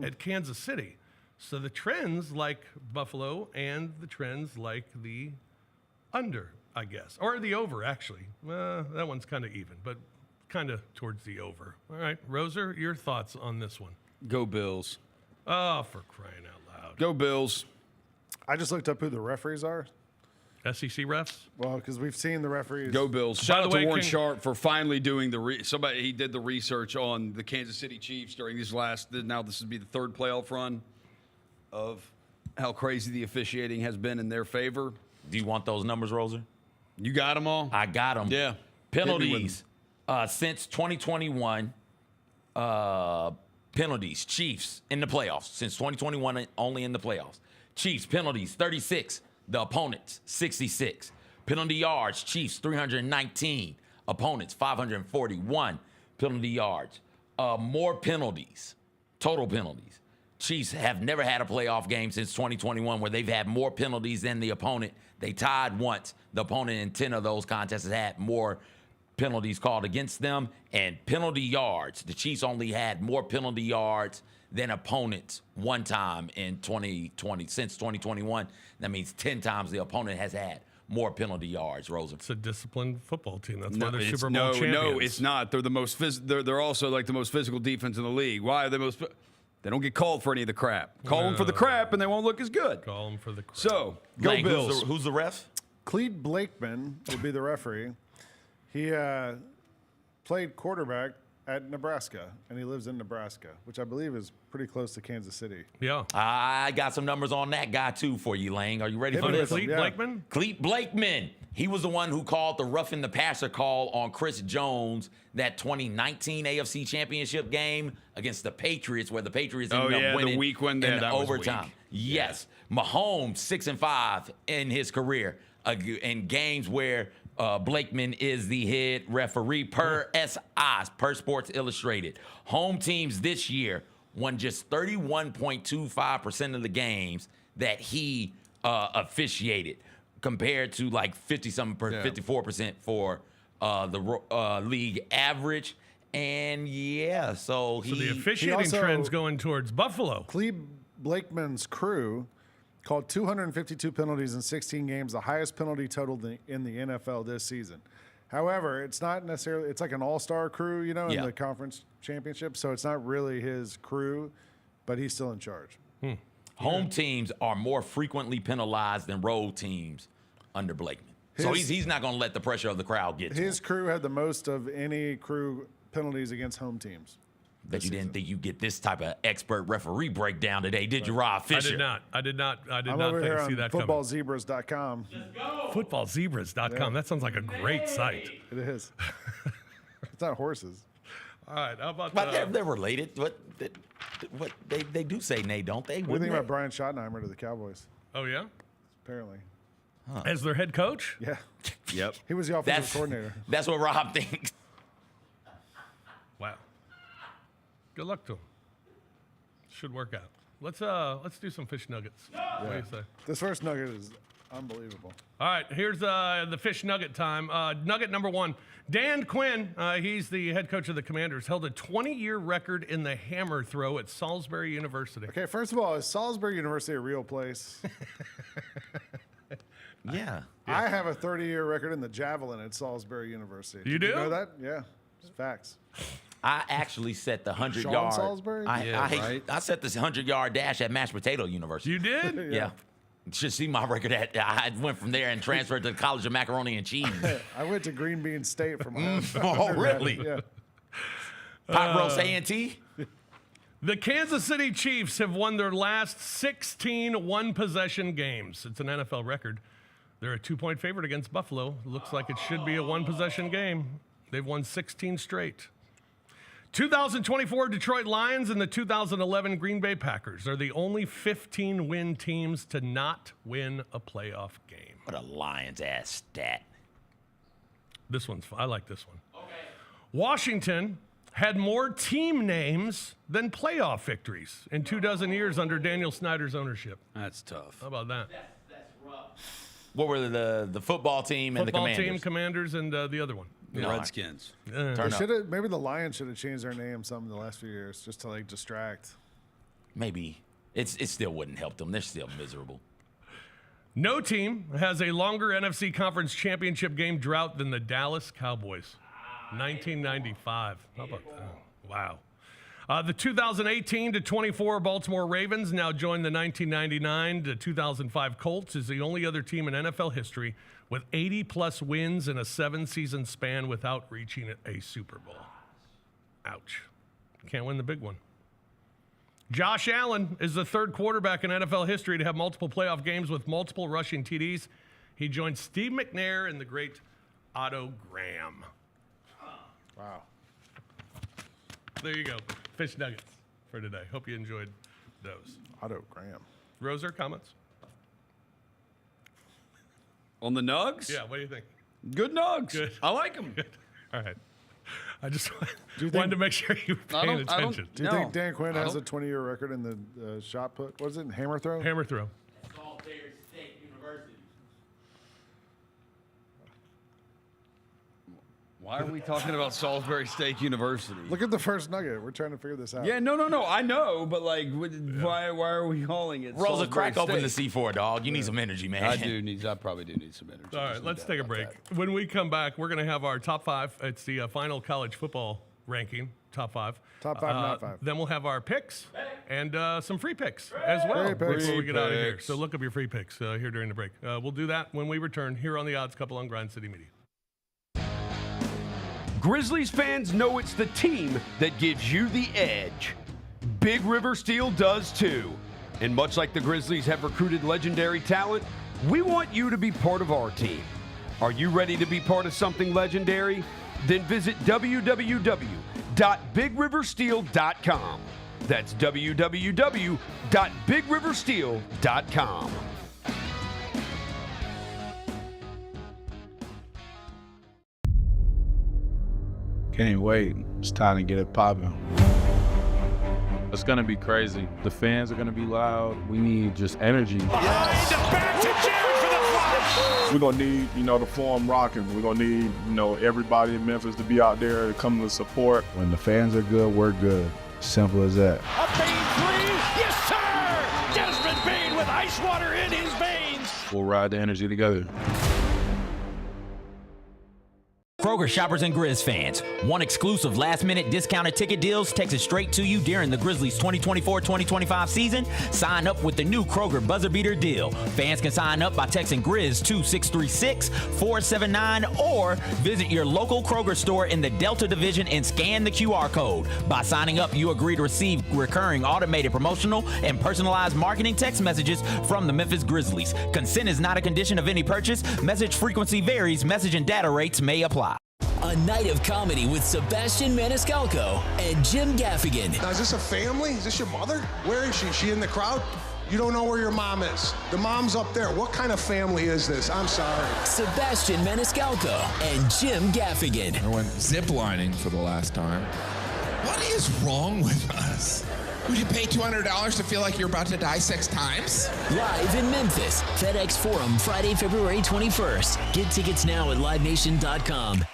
at Kansas City. So the trends like Buffalo and the trends like the under, I guess. Or the over, actually. That one's kind of even, but kind of towards the over. All right, Roser, your thoughts on this one? Go Bills. Oh, for crying out loud. Go Bills. I just looked up who the referees are. SEC refs? Well, because we've seen the referees. Go Bills. Shout out to Warren Sharp for finally doing he did the research on the Kansas City Chiefs during these now this would be the 3rd playoff run of how crazy the officiating has been in their favor. Do you want those numbers, Roser? You got them all? I got them. Yeah. Penalties since 2021. Penalties, Chiefs in the playoffs. Since 2021, only in the playoffs. Chiefs, penalties, 36. The opponents, 66. Penalty yards, Chiefs, 319. Opponents, 541 penalty yards. More penalties, total penalties. Chiefs have never had a playoff game since 2021 where they've had more penalties than the opponent. They tied once. The opponent in 10 of those contests has had more penalties called against them. And penalty yards, the Chiefs only had more penalty yards than opponents one time in 2020. Since 2021, that means 10 times the opponent has had more penalty yards, Rosen. It's a disciplined football team. That's why they're Super Bowl champions. No, it's not. They're the most they're also like the most physical defense in the league. Why are they most? They don't get called for any of the crap. Call them for the crap, and they won't look as good. Call them for the crap. So, go Lane, Bills. Who's the ref? Clete Blakeman will be the referee. He played quarterback at Nebraska, and he lives in Nebraska, which I believe is pretty close to Kansas City. Yeah. I got some numbers on that guy, too, for you, Lane. Are you ready for this? Clete Blakeman? Clete Blakeman. He was the one who called the roughing the passer call on Chris Jones that 2019 AFC Championship game against the Patriots, where the Patriots ended up winning the week when in that overtime. Was weak. Yes. Yeah. Mahomes, 6-5 in his career in games where Blakeman is the head referee per SI, per Sports Illustrated. Home teams this year won just 31.25% of the games that he officiated, compared to like 54% for the league average. And so the officiating trend's going towards Buffalo. Clete Blakeman's crew called 252 penalties in 16 games, the highest penalty total in the NFL this season. However, it's not necessarily, it's like an all-star crew, in the conference championship, so it's not really his crew, but he's still in charge. Home teams are more frequently penalized than road teams under Blakeman. So he's not going to let the pressure of the crowd get to him. His crew had the most of any crew penalties against home teams. That you didn't think you'd get this type of expert referee breakdown today, did you, Rob Fisher? I did not I'm think over here see on that coming. footballzebras.com. Footballzebras.com. That sounds like a great site. It is. It's not horses. All right, how about But they're related. What they do say nay, don't they? What do you think about Brian Schottenheimer to the Cowboys? Oh, yeah? Apparently. As their head coach? Yeah. Yep. He was the offensive coordinator. That's what Rob thinks. Wow. Good luck to him. Should work out. Let's do some fish nuggets. What do you say? This first nugget is unbelievable. All right, here's the fish nugget time. Nugget number 1. Dan Quinn, he's the head coach of the Commanders, held a 20-year record in the hammer throw at Salisbury University. Okay, first of all, is Salisbury University a real place? Yeah. I have a 30-year record in the javelin at Salisbury University. You Did do? You know that? Yeah, it's facts. I actually set the 100-yard. Sean Salisbury? I set this 100-yard dash at Mashed Potato University. You did? Yeah. You should see my record. I went from there and transferred to the College of Macaroni and Cheese. I went to Green Bean State from Oh, really? Yeah. Pot roast A&T? The Kansas City Chiefs have won their last 16 one-possession games. It's an NFL record. They're a 2-point favorite against Buffalo. Looks like it should be a one-possession game. They've won 16 straight. 2024 Detroit Lions and the 2011 Green Bay Packers are the only 15-win teams to not win a playoff game. What a Lions-ass stat. I like this one. Okay. Washington had more team names than playoff victories in 24 years under Daniel Snyder's ownership. That's tough. How about that? That's rough. What were the football team and the Commanders? Football team, Commanders, and the other one. The Redskins. Maybe the Lions should have changed their name some in the last few years just to distract. Maybe. It still wouldn't help them. They're still miserable. No team has a longer NFC Conference Championship game drought than the Dallas Cowboys. 1995. How about that? Wow. The 2018-24 Baltimore Ravens now join the 1999-2005 Colts as the only other team in NFL history with 80-plus wins in a 7-season span without reaching a Super Bowl. Ouch. Can't win the big one. Josh Allen is the third quarterback in NFL history to have multiple playoff games with multiple rushing TDs. He joined Steve McNair and the great Otto Graham. Wow. There you go. Fish nuggets for today. Hope you enjoyed those. Otto Graham. Roser, comments? On the nugs? Yeah, what do you think? Good nugs. Good. I like them. Good. All right. I just wanted to make sure you were paying attention. Do you think Dan Quinn has a 20-year record in the shot put? What is it? Hammer throw? Hammer throw. Salisbury State University. Why are we talking about Salisbury State University? Look at the first nugget. We're trying to figure this out. Yeah, no. I know, but why are we calling it? Rosa, Salisbury crack open the State? C4, dog. You need some energy, man. I probably do need some energy. All right, let's take a break. When we come back, we're going to have our top 5. It's the final college football ranking, top 5. Top 5, not 5. Then we'll have our picks and some free picks as well before we get out of here. So look up your free picks here during the break. We'll do that when we return here on The Odds Couple on Grind City Media. Grizzlies fans know it's the team that gives you the edge. Big River Steel does too. And much like the Grizzlies have recruited legendary talent, we want you to be part of our team. Are you ready to be part of something legendary? Then visit www.bigriversteel.com. That's www.bigriversteel.com. Can't wait. It's time to get it popping. It's going to be crazy. The fans are going to be loud. We need just energy. Behind the back to Jerry for the flush. We're going to need, the form rocking. We're going to need, everybody in Memphis to be out there to come to support. When the fans are good, we're good. Simple as that. A Bain three. Yes, sir. Desmond Bain with ice water in his veins. We'll ride the energy together. Kroger shoppers and Grizz fans, one exclusive last-minute discounted ticket deals takes it straight to you during the Grizzlies 2024-2025 season. Sign up with the new Kroger Buzzer Beater deal. Fans can sign up by texting Grizz to 636-479 or visit your local Kroger store in the Delta Division and scan the QR code. By signing up, you agree to receive recurring automated promotional and personalized marketing text messages from the Memphis Grizzlies. Consent is not a condition of any purchase. Message frequency varies. Message and data rates may apply. A night of comedy with Sebastian Maniscalco and Jim Gaffigan. Now, is this a family? Is this your mother? Where is she? Is she in the crowd? You don't know where your mom is. The mom's up there. What kind of family is this? I'm sorry. Sebastian Maniscalco and Jim Gaffigan. I went ziplining for the last time. What is wrong with us? Would you pay $200 to feel like you're about to die 6 times? Live in Memphis, FedEx Forum, Friday, February 21st. Get tickets now at livenation.com.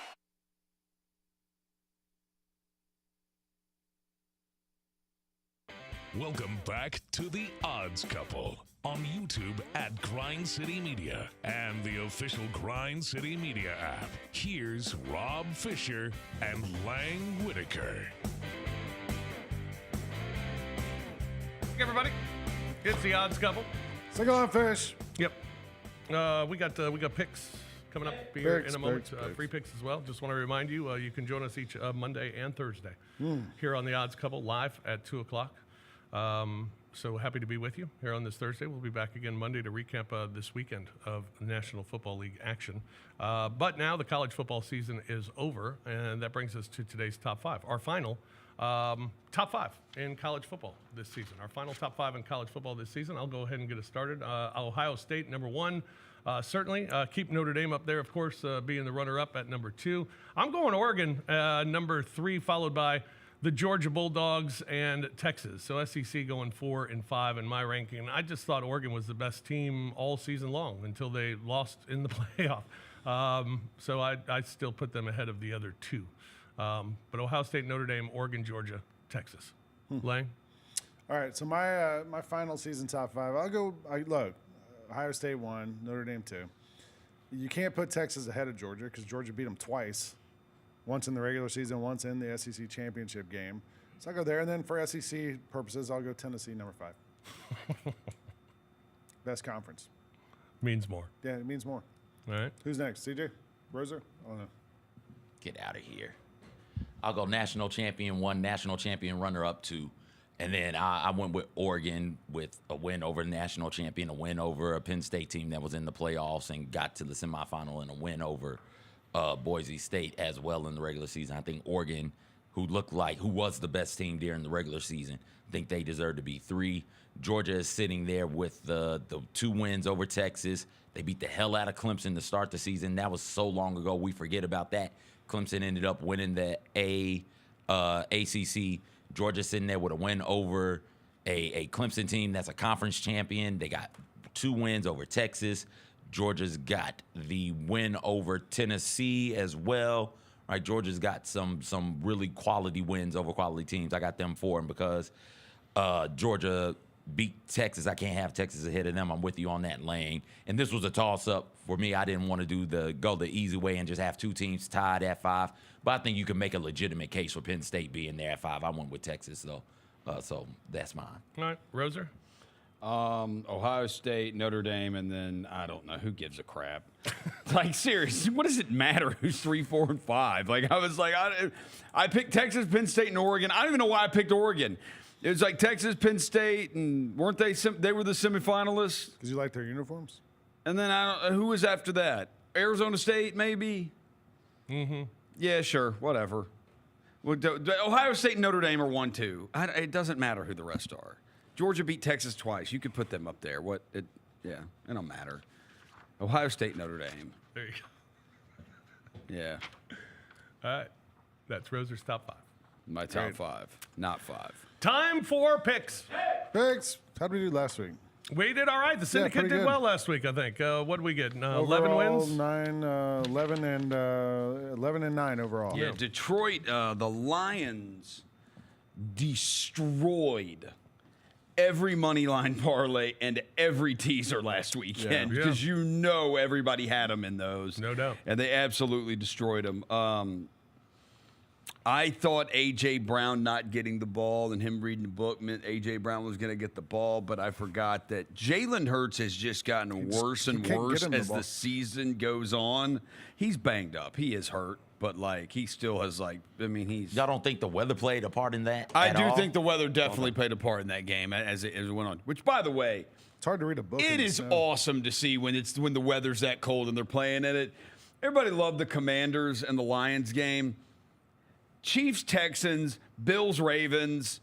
Welcome back to The Odds Couple on YouTube at Grind City Media and the official Grind City Media app. Here's Rob Fisher and Lang Whitaker. Hey, everybody. It's The Odds Couple. Single on fish. Yep. We got picks coming up here in a moment. Free picks as well. Just want to remind you, you can join us each Monday and Thursday here on The Odds Couple live at 2 o'clock. So happy to be with you here on this Thursday. We'll be back again Monday to recap this weekend of National Football League action. But now the college football season is over, and that brings us to today's top 5. Our final top 5 in college football this season. Our final top 5 in college football this season. I'll go ahead and get us started. Ohio State, number 1. Certainly. Keep Notre Dame up there, of course, being the runner-up at number 2. I'm going Oregon, number 3, followed by the Georgia Bulldogs and Texas. So SEC going 4 and 5 in my ranking. I just thought Oregon was the best team all season long until they lost in the playoff. So I still put them ahead of the other 2. But Ohio State, Notre Dame, Oregon, Georgia, Texas. Lang? All right, so my final season top 5. Look, Ohio State 1, Notre Dame 2. You can't put Texas ahead of Georgia because Georgia beat them twice. Once in the regular season, once in the SEC championship game. So I'll go there. And then for SEC purposes, I'll go Tennessee, number 5. Best conference. Means more. Yeah, it means more. All right. Who's next? CJ? Roser? I don't know. Get out of here. I'll go national champion 1, national champion runner-up 2. And then I went with Oregon with a win over the national champion, a win over a Penn State team that was in the playoffs and got to the semifinal, and a win over Boise State as well in the regular season. I think Oregon, who was the best team during the regular season, I think they deserve to be 3. Georgia is sitting there with the 2 wins over Texas. They beat the hell out of Clemson to start the season. That was so long ago, we forget about that. Clemson ended up winning the ACC. Georgia sitting there with a win over a Clemson team that's a conference champion. They got 2 wins over Texas. Georgia's got the win over Tennessee as well. Right, Georgia's got some really quality wins over quality teams. I got them 4, and because Georgia beat Texas, I can't have Texas ahead of them. I'm with you on that, Lane. And this was a toss-up for me. I didn't want to go the easy way and just have 2 teams tied at 5. But I think you can make a legitimate case for Penn State being there at 5. I went with Texas, though. So that's mine. All right, Roser? Ohio State, Notre Dame, and then I don't know. Who gives a crap? Like, seriously, what does it matter who's 3, 4, and 5? Like, I was like, I picked Texas, Penn State, and Oregon. I don't even know why I picked Oregon. It was like Texas, Penn State, and weren't they? They were the semifinalists. Because you like their uniforms. And then who was after that? Arizona State, maybe. Mm-hmm. Yeah, sure, whatever. Ohio State and Notre Dame are 1, 2. It doesn't matter who the rest are. Georgia beat Texas twice. You could put them up there. It don't matter. Ohio State, Notre Dame. There you go. Yeah. All right. That's Roser's top 5. My top 5, not 5. Time for picks. Picks. How did we do last week? We did all right. The Syndicate did well last week, I think. What did we get? 11 wins? 11 and 9 overall. Yeah, Detroit, the Lions destroyed every money line parlay and every teaser last weekend because everybody had them in those. No doubt. And they absolutely destroyed them. I thought A.J. Brown not getting the ball and him reading the book meant A.J. Brown was going to get the ball, but I forgot that Jalen Hurts has just gotten worse and worse as the season goes on. He's banged up. He is hurt, but, he still has, he's... Y'all don't think the weather played a part in that I do think the weather definitely played a part in that game as it went on, which, by the way... It's hard to read a book. It is awesome to see when the weather's that cold and they're playing in it. everybody loved the Commanders and the Lions game. Chiefs, Texans, Bills, Ravens,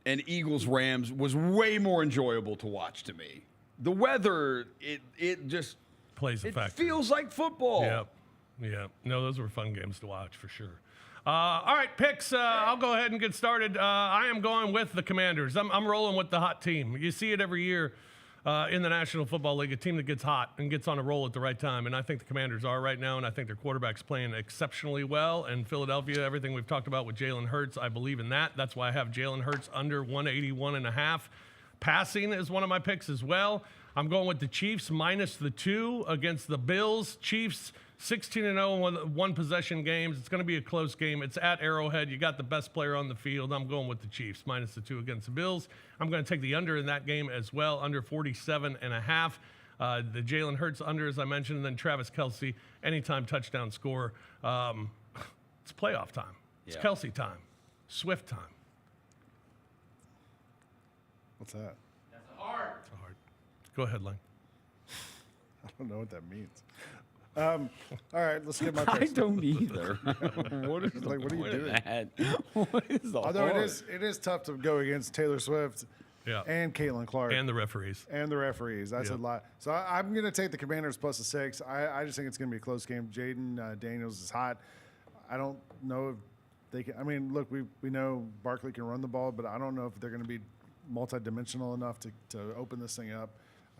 and Eagles, Rams was way more enjoyable to watch to me. The weather, it just plays a factor. Feels like football. Yeah. No, those were fun games to watch for sure. All right, picks. I'll go ahead and get started. I am going with the Commanders. I'm rolling with the hot team. You see it every year in the National Football League, a team that gets hot and gets on a roll at the right time. And I think the Commanders are right now, and I think their quarterback's playing exceptionally well. And Philadelphia, everything we've talked about with Jalen Hurts, I believe in that. That's why I have Jalen Hurts under 181.5. Passing is one of my picks as well. I'm going with the Chiefs minus the 2 against the Bills. Chiefs 16-0 in one possession games. It's going to be a close game. It's at Arrowhead. You got the best player on the field. I'm going with the Chiefs minus the 2 against the Bills. I'm going to take the under in that game as well, under 47.5. The Jalen Hurts under, as I mentioned, and then Travis Kelce, anytime touchdown score. It's playoff time. It's Kelce time. Swift time. What's that? That's a heart. It's a heart. Go ahead, Lang. I don't know what that means. All right, let's get my picks. I don't either. What are you doing? What is the Although it is tough to go against Taylor Swift and Caitlin Clark. And the referees. That's a lot. So I'm going to take the Commanders plus the 6. I just think it's going to be a close game. Jaden Daniels is hot. I don't know if they can. I mean, look, we know Barkley can run the ball, but I don't know if they're going to be multidimensional enough to open this thing up.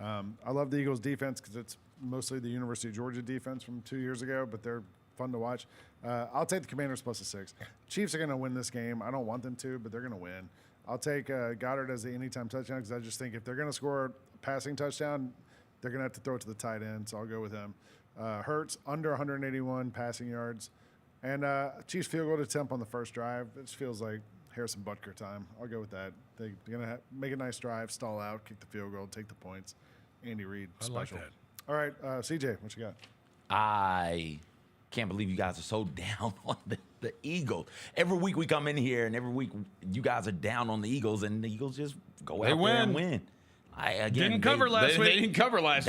I love the Eagles' defense because it's mostly the University of Georgia defense from 2 years ago, but they're fun to watch. I'll take the Commanders plus the 6. Chiefs are going to win this game. I don't want them to, but they're going to win. I'll take Goddard as the anytime touchdown because I just think if they're going to score a passing touchdown, they're going to have to throw it to the tight end, so I'll go with him. Hurts under 181 passing yards. And Chiefs field goal attempt on the first drive. It just feels like Harrison Butker time. I'll go with that. They're going to make a nice drive, stall out, kick the field goal, take the points. Andy Reid, special. I like that. All right, CJ, what you got? I can't believe you guys are so down on the Eagles. Every week we come in here, and every week you guys are down on the Eagles, and the Eagles just go out there and win. They didn't cover last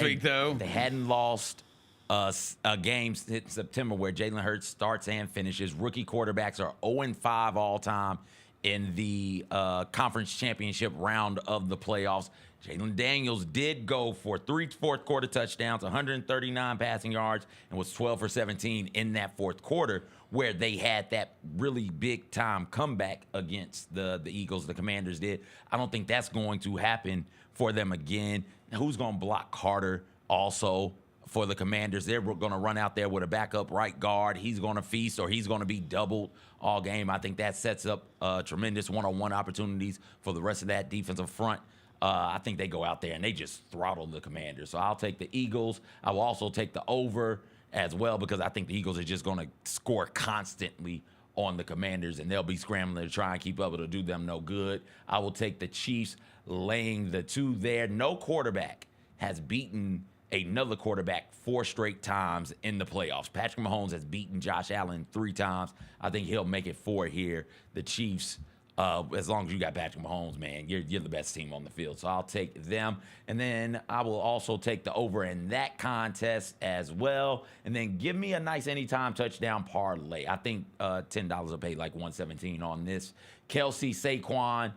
week, though. They hadn't lost a game since September where Jalen Hurts starts and finishes. Rookie quarterbacks are 0-5 all time in the conference championship round of the playoffs. Jalen Daniels did go for 3 fourth quarter touchdowns, 139 passing yards, and was 12 for 17 in that fourth quarter where they had that really big time comeback against the Eagles. The Commanders did. I don't think that's going to happen for them again. Who's going to block Carter also for the Commanders? They're going to run out there with a backup right guard. He's going to feast or he's going to be doubled all game. I think that sets up tremendous one-on-one opportunities for the rest of that defensive front. I think they go out there and they just throttle the Commanders. So I'll take the Eagles. I will also take the over as well because I think the Eagles are just going to score constantly on the Commanders, and they'll be scrambling to try and keep up. It'll do them no good. I will take the Chiefs laying the 2 there. No quarterback has beaten another quarterback 4 straight times in the playoffs. Patrick Mahomes has beaten Josh Allen 3 times. I think he'll make it 4 here. The Chiefs, as long as you got Patrick Mahomes, man, you're the best team on the field. So I'll take them. And then I will also take the over in that contest as well. And then give me a nice anytime touchdown parlay. I think $10 will pay like $117 on this. Kelce, Saquon,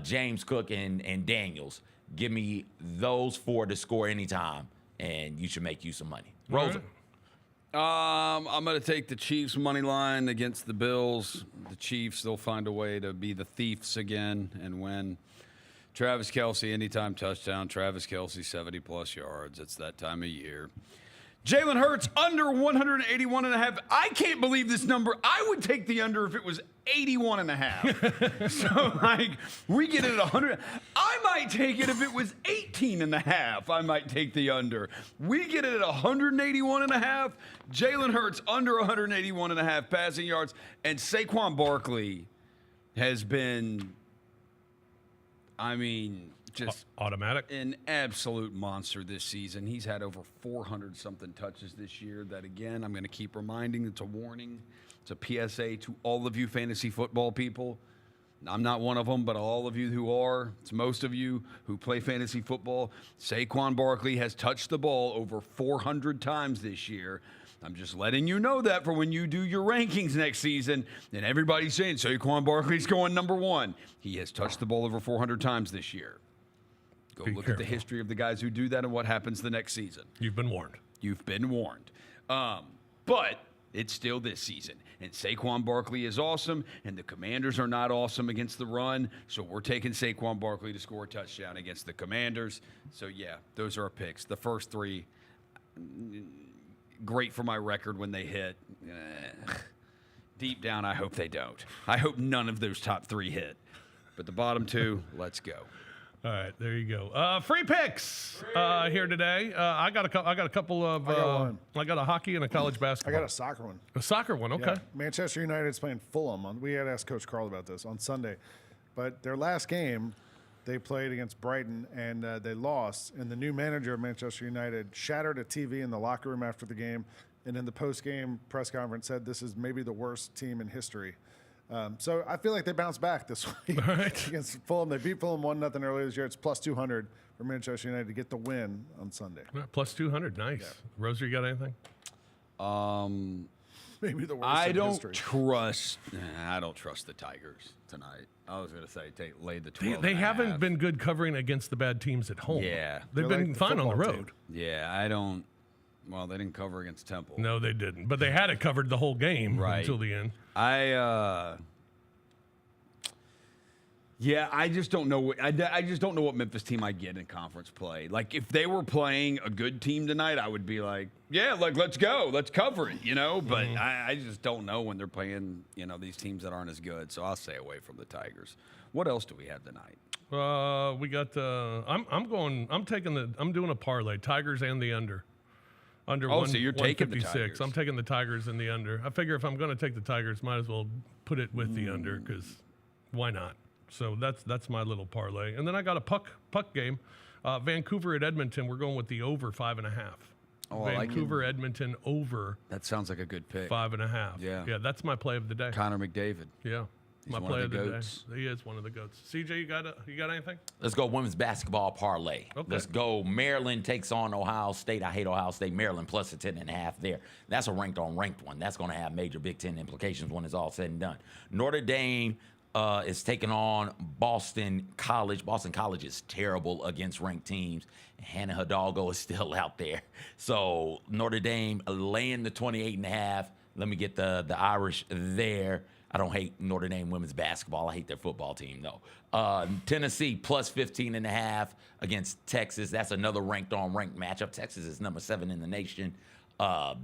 James Cook, and Daniels. Give me those 4 to score anytime, and you should make you some money. Rosa. I'm going to take the Chiefs money line against the Bills. The Chiefs, they'll find a way to be the thieves again and win. Travis Kelce, anytime touchdown. Travis Kelce, 70-plus yards. It's that time of year. Jalen Hurts, under 181.5. I can't believe this number. I would take the under if it was 81.5. So, like, we get it at 100. I might take it if it was 18.5. I might take the under. We get it at 181.5. Jalen Hurts, under 181.5 passing yards. And Saquon Barkley has been, just automatic, an absolute monster this season. He's had over 400 something touches this year. That again, I'm going to keep reminding. It's a warning. It's a PSA to all of you fantasy football people. I'm not one of them, but all of you who are, it's most of you who play fantasy football. Saquon Barkley has touched the ball over 400 times this year. I'm just letting you know that for when you do your rankings next season, and everybody's saying Saquon Barkley's going number 1. He has touched the ball over 400 times this year. Go look at the history of the guys who do that and what happens the next season. You've been warned. You've been warned. But it's still this season. And Saquon Barkley is awesome, and the Commanders are not awesome against the run, so we're taking Saquon Barkley to score a touchdown against the Commanders. So, yeah, those are our picks. The first 3, great for my record when they hit. Deep down, I hope they don't. I hope none of those top 3 hit. But the bottom 2, let's go. All right, there you go. Free picks here today. I got a couple of. I got a hockey and a college basketball. I got a soccer one. A soccer one, okay. Yeah. Manchester United's playing Fulham. We had asked Coach Carl about this on Sunday, but their last game, they played against Brighton and they lost. And the new manager of Manchester United shattered a TV in the locker room after the game, and in the post-game press conference said this is maybe the worst team in history. So I feel like they bounced back this week against Fulham. They beat Fulham 1-0 earlier this year. It's plus 200 for Manchester United to get the win on Sunday. Plus 200, nice. Yeah. Roser, you got anything? Maybe the worst. I in don't history. trust the Tigers tonight. I was going to say lay the 12. They haven't been good covering against the bad teams at home. Yeah, they've been like fine on the football road. team. Yeah, I don't. Well, they didn't cover against Temple. No, they didn't. But they had it covered the whole game until the end. I just don't know. I just don't know what Memphis team I get in conference play. Like, if they were playing a good team tonight, I would be like, yeah, like, let's go. Let's cover it, But I just don't know when they're playing, these teams that aren't as good. So I'll stay away from the Tigers. What else do we have tonight? We got, I'm doing a parlay, Tigers and the under. So you're taking the 156. Tigers. I'm taking the Tigers and the under. I figure if I'm going to take the Tigers, might as well put it with the under, because why not? So that's my little parlay. And then I got a puck game. Vancouver at Edmonton. We're going with the over 5.5. Oh, Vancouver, Edmonton over. That sounds like a good pick. 5.5. Yeah, that's my play of the day. Connor McDavid. Yeah. He's my one play of the of the goats. day. He is one of the goats. CJ, you got anything? Let's go women's basketball parlay. Okay. Let's go. Maryland takes on Ohio State. I hate Ohio State. Maryland plus a 10.5 there. That's a ranked one. That's going to have major Big Ten implications when it's all said and done. Notre Dame is taking on Boston College. Boston College is terrible against ranked teams. Hannah Hidalgo is still out there. So Notre Dame laying the 28.5. Let me get the Irish there. I don't hate Notre Dame women's basketball. I hate their football team, though. Tennessee plus 15.5 against Texas. That's another ranked matchup. Texas is number 7 in the nation.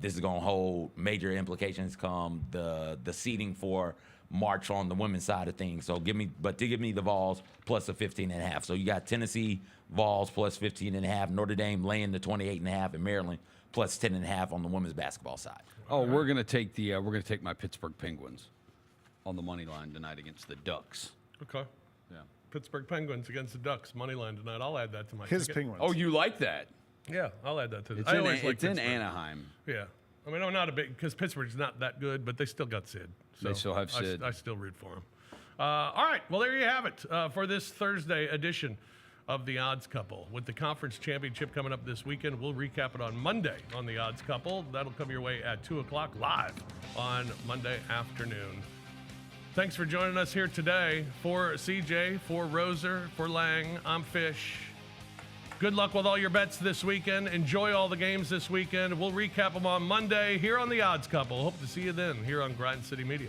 This is going to hold major implications come the seeding for March on the women's side of things. So give me the Vols plus a 15.5. So you got Tennessee Vols plus 15.5, Notre Dame laying the 28.5, and Maryland plus 10.5 on the women's basketball side. Oh, we're gonna take my Pittsburgh Penguins on the money line tonight against the Ducks. Okay. Yeah. Pittsburgh Penguins against the Ducks money line tonight. I'll add that to my His ticket. Penguins. Oh, you like that? Yeah, I'll add that to the. It's in Anaheim. Yeah. I mean, I'm not a big, because Pittsburgh's not that good, but they still got Sid. So they still have Sid. I still root for him. All right. Well, there you have it for this Thursday edition of the Odds Couple. With the conference championship coming up this weekend, we'll recap it on Monday on the Odds Couple. That'll come your way at 2 o'clock live on Monday afternoon. Thanks for joining us here today. For CJ, for Roser, for Lang, I'm Fish. Good luck with all your bets this weekend. Enjoy all the games this weekend. We'll recap them on Monday here on the Odds Couple. Hope to see you then here on Grind City Media.